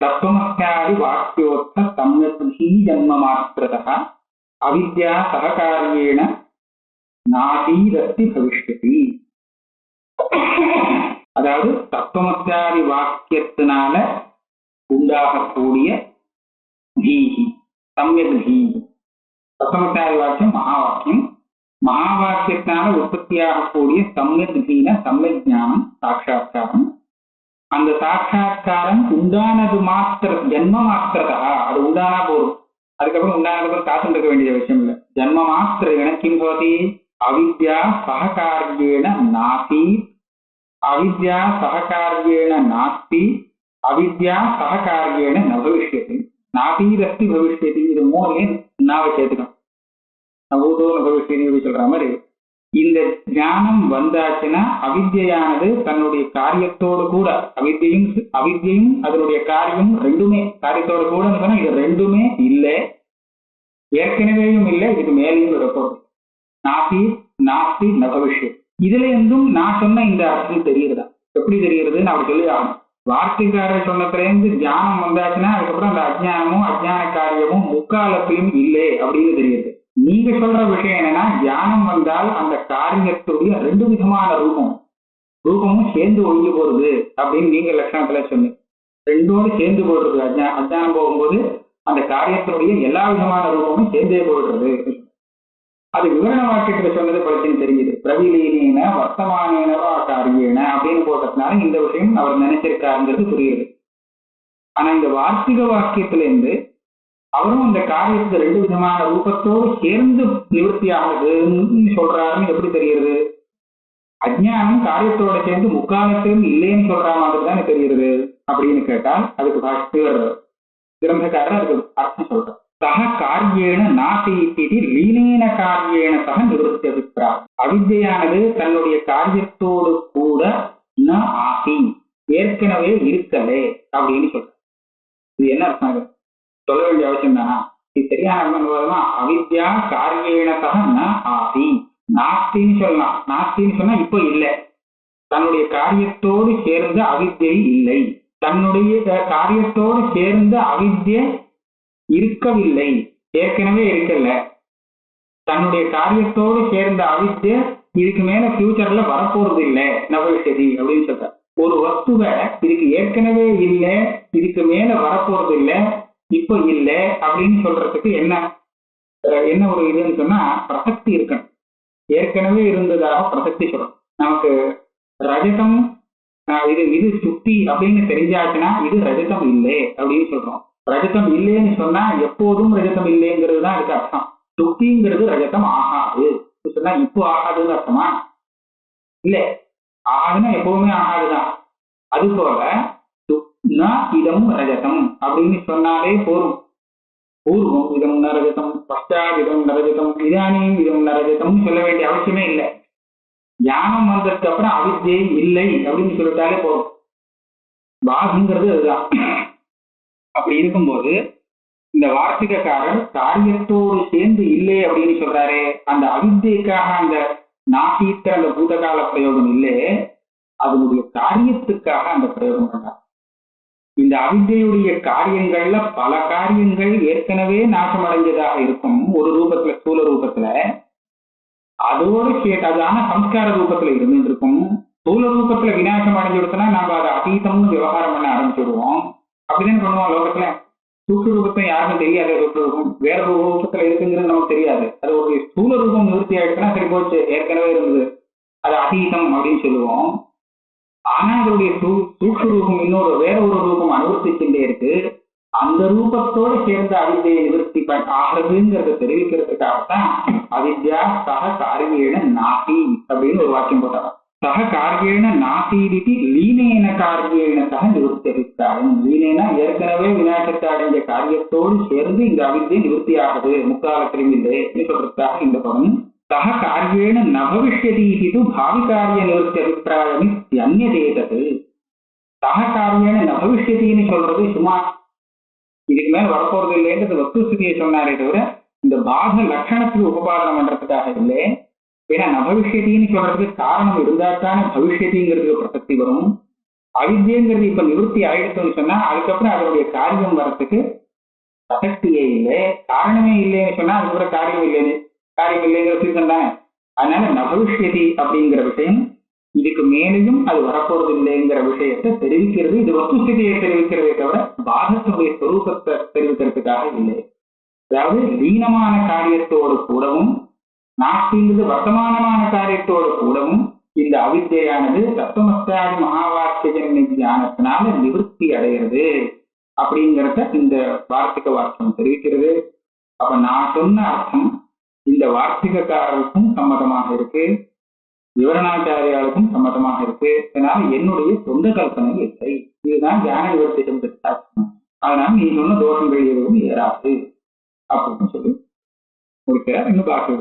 தத்துவமஸ்யாதி வாக்கியோத்த சம்யத்ஹி ஜன்ம மாத்திரதா அவித்யா சககாரியேன நாதீரஸ்தி பவிஷ்யதி. அதாவது தத்துவமஸ்யாதி வாக்கியத்தினால உண்டாகக்கூடிய தீஹி, சம்யக் தீஹி. தத்துவமஸ்யாதி வாக்கியம் மகா வாக்கியம். மகா வாக்கியத்தினால உற்பத்தியாகக்கூடிய சம்யக் தீன சம்யக் ஞானம், சாட்சா்காரம். அந்த சாட்சா்காரம் உண்டானது மாத்திர ஜன்ம மாத்திரதா, அது உண்டானா போதும், அதுக்கப்புறம் உண்டானதுக்கு காத்து இருக்க வேண்டிய விஷயம் இல்லை. ஜன்ம மாத்திர கிம் பவதி அவித்யா சககாரியேன நாசி, அவித்யா சககாரியேன நாஸ்தி, அவித்யா சககாரியேன ந பவிஷ்யதி, நாசீரஸ்தி பவிஷ்யதி. இது மூணையும் நாவை சேர்த்துக்கணும். நபூதோ நபவிஷ்யதி சொல்ற மாதிரி இந்த ஞானம் வந்தாச்சுன்னா அவித்யானது தன்னுடைய காரியத்தோடு கூட, அவித்யையும் அதனுடைய காரியமும் ரெண்டுமே காரியத்தோடு கூட சொன்னா இது ரெண்டுமே இல்லை, ஏற்கனவேயும் இல்லை, இதுக்கு மேலேயும் வரப்போகுது. நாசி நாஸ்தி நபவிஷ்யம். இதுல இருந்தும் நான் சொன்ன இந்த அர்த்தம் தெரியுறதா? எப்படி தெரியுறதுன்னு அவர் சொல்லி ஆகணும். வார்த்தைக்காரர் சொன்னதுலேருந்து தியானம் வந்தாச்சுன்னா அதுக்கப்புறம் அந்த அஜ்ஞானமும் அஜ்ஞான காரியமும் முக்காலத்திலும் இல்லை அப்படின்னு தெரியுது. நீங்க சொல்ற விஷயம் என்னன்னா, தியானம் வந்தால் அந்த காரியத்துடைய ரெண்டு விதமான ரூபமும் சேர்ந்து ஒழிஞ்சு போறது அப்படின்னு நீங்க லட்சணத்துல சொன்னீங்க. ரெண்டோடு சேர்ந்து போடுறது. அஜ்ஞானம் போகும்போது அந்த காரியத்தினுடைய எல்லா விதமான ரூபமும் சேர்ந்தே போடுறது. அது விவரண வாக்கியத்துல சொன்னது பலத்தின்னு தெரியுது. பிரவிலீனேன வர்த்தமானேனவா காரியேன அப்படின்னு போட்டதுனால இந்த விஷயம் அவர் நினைச்சிருக்காருங்கிறது புரியுது. ஆனா இந்த வார்த்திக வாக்கியத்துல இருந்து அவரும் அந்த காரியத்துக்கு ரெண்டு விதமான ரூபத்தோடு சேர்ந்து நிவர்த்தி ஆகுதுன்னு சொல்றாருன்னு எப்படி தெரியுது? அஜ்ஞானம் காரியத்தோட சேர்ந்து முக்காலத்திலும் இல்லைன்னு சொல்ற மாதிரி தானே தெரியுது அப்படின்னு கேட்டால் அதுக்கு பாஷ்யர் கிரந்தக்காரர் அதுக்கு அர்த்தம் சொல்றார். சக காரியேன நாசீதி லீனேன காரியேன சக நிவர்த்தி அபிப்பிராயம். அவித்யானது தன்னுடைய காரியத்தோடு கூட ந ஆசி, ஏற்கனவே இருக்கலே அப்படின்னு சொல்ற. இது என்ன அர்த்தம் சொல்ல வேண்டிய அவசியம் தானா? இது சரியான அர்த்தம். அவித்யா காரியேன சக ந ஆசி, நாஸ்தின்னு சொல்லலாம். நாஸ்தின்னு சொன்னா இப்போ இல்லை, தன்னுடைய காரியத்தோடு சேர்ந்த அவித்யை இல்லை, தன்னுடைய காரியத்தோடு சேர்ந்த அவித்யை இருக்கவில்லை, ஏற்கனவே இருக்கல. தன்னுடைய காரியத்தோடு சேர்ந்த அவித்யை இதுக்கு மேல ஃபியூச்சர்ல வரப்போறது இல்லை நபவிஷதி அப்படின்னு சொல்ற. ஒரு வஸ்துவை இதுக்கு ஏற்கனவே இல்லை, இதுக்கு மேல வரப்போறது இல்லை, இப்போ இல்லை அப்படின்னு சொல்றதுக்கு என்ன என்ன ஒரு இதுன்னு சொன்னா பிரசக்தி இருக்கணும். ஏற்கனவே இருந்ததாக பிரசக்தி சொல்லணும். நமக்கு ரஜதம் இது சுத்தி அப்படின்னு தெரிஞ்சாச்சுன்னா இது ரஜதம் இல்லை அப்படின்னு சொல்றோம். ரஜதம் இல்லைன்னு சொன்னா எப்போதும் ரஜதம் இல்லைங்கிறது தான் அதுக்கு அர்த்தம். சுத்திங்கிறது ரஜதம் ஆகாது சொன்னா இப்போ ஆகாதுன்னு அர்த்தமா? இல்ல, ஆகாதுன்னா எப்பவுமே ஆகாதுதான். அது போல இதம் ரஜதம் அப்படின்னு சொன்னாலே போரும். பூர்வம் இதம் நரஜதம், பஷ்டாத் இதம் நரஜதம், இதானியும் இதம் நரஜதம் சொல்ல வேண்டிய அவசியமே இல்லை. ஞானம் வந்ததுக்கு அப்புறம் அவித்யை இல்லை அப்படின்னு சொல்லிட்டாலே போதும். பாகுங்கிறது அதுதான். அப்படி இருக்கும்போது இந்த வார்த்திகக்காரர் காரியத்தோடு சேர்ந்து இல்லை அப்படின்னு சொல்றாரு. அந்த அவித்யைக்காக அந்த நாசீத்திர அந்த பூதகால பிரயோகம் இல்லை, அதனுடைய காரியத்துக்காக அந்த பிரயோகம் பண்றார். இந்த அவித்யுடைய காரியங்கள்ல பல காரியங்கள் ஏற்கனவே நாசமடைஞ்சதாக இருக்கும் ஒரு ரூபத்துல, ஸ்தூல ரூபத்துல. அதோடு கேட்டதான சம்ஸ்கார ரூபத்துல இருந்துட்டு இருக்கும். ஸ்தூல ரூபத்துல விநாசம் அடைஞ்சுடுச்சுன்னா நம்ம அதை அதீதம்னு விவகாரம் பண்ண ஆரம்பிச்சுடுவோம். அப்படிதான் பண்ணுவோம் லோகத்துல. சூக்ஷ்ம ரூபத்தை யாருக்கும் தெரியாது. ரூபம் வேற ரூபத்துல இருக்குங்கிறது நமக்கு தெரியாது. அது ஒரு ஸ்தூல ரூபம் நிவர்த்தி ஆயிடுச்சுன்னா சரி போச்சு, ஏற்கனவே இருந்தது, அது அதீதம் அப்படின்னு சொல்லுவோம். ஆனா அதோடைய சூக்ஷ்ம ரூபம் இன்னொரு வேற ஒரு ரூபம் அனுவர்த்திச்சுட்டே இருக்கு. அந்த ரூபத்தோடு சேர்ந்த அவித்யை நிவர்த்தி ஆகிறதுங்கிறத தெரிவிக்கிறதுக்காகத்தான் அவித்யா சக காரியேன நாசி அப்படின்னு ஒரு வாக்கியம் போட்டாங்க. சக காரியேன நாசீதி லீனேன காரியேன சக நிவர்த்தி அபிப்பிராயம். லீனேனா ஏற்கனவே விநாசத்தை அடைஞ்ச காரியத்தோடு சேர்ந்து இந்த அவித்யை நிவர்த்தி ஆகுது, முக்காலத்திலும் இல்லை சொல்றதுக்காக இந்த படம். சக காரியேன நபவிஷ்யதி பாவி காரிய நிவர்த்தி அபிப்பிராயம் அந்நியதேதது. சக காரியேன நபவிஷ்யத்தின்னு சொல்றது சும்மா இதுக்கு மேல வரப்போறது இல்லைன்றது வஸ்துஸ்திதியை சொன்னாரே தவிர இந்த பாக லட்சணத்துக்கு உபபாதனம் பண்றதுக்காக இல்லை. ஏன்னா நபவிஷ்யத்தின்னு சொல்றதுக்கு காரணம் இருந்தால்தானே பவிஷ்யத்திங்கிறதுக்கு பிரசக்தி வரும். அவித்யங்கிறது இப்ப நிவர்த்தி ஆயிடுச்சுன்னு சொன்னா அதுக்கப்புறம் அதனுடைய காரியம் வர்றதுக்கு பிரசக்தியே இல்லை. காரணமே இல்லைன்னு சொன்னா அதுக்கப்புறம் காரியம் இல்லைங்கிற சீசன் தானே. அதனால நபவிஷ்யதி அப்படிங்கிற விஷயம் இதுக்கு மேலேயும் அது வரப்போறது இல்லைங்கிற விஷயத்தை தெரிவிக்கிறது. இது வஸ்துஸ்திதியை தெரிவிக்கிறதே தவிர பாகத்தினுடைய ஸ்வரூபத்தை தெரிவிக்கிறதுக்காக இல்லை. அதாவது லீனமான காரியத்தோடு கூடவும் நாஸ்திங்கிறது வர்த்தமானமான காரியத்தோடு கூடவும் இந்த அவித்யானது தத்துவமஸ்தாதி மகாவாக்கிய ஞானத்தினால நிவர்த்தி அடைகிறது அப்படிங்கிறத இந்த வார்த்திக வாக்கியம் தெரிவிக்கிறது. அப்ப நான் சொன்ன அர்த்தம் இந்த வார்த்திகக்காரருக்கும் சம்மதமாக இருக்கு, விவரணாச்சாரியாளுக்கும் சம்மதமாக இருக்கு. அதனால என்னுடைய சொந்த கல்பனை இல்லை. இதுதான் ஞான நிவர்த்தி சம்பந்தம். அதனால நீ சொன்ன தோஷங்கள் எதுவும் ஏறாது அப்படின்னு சொல்லி முடிக்கிறார். இன்னும் பாக்கி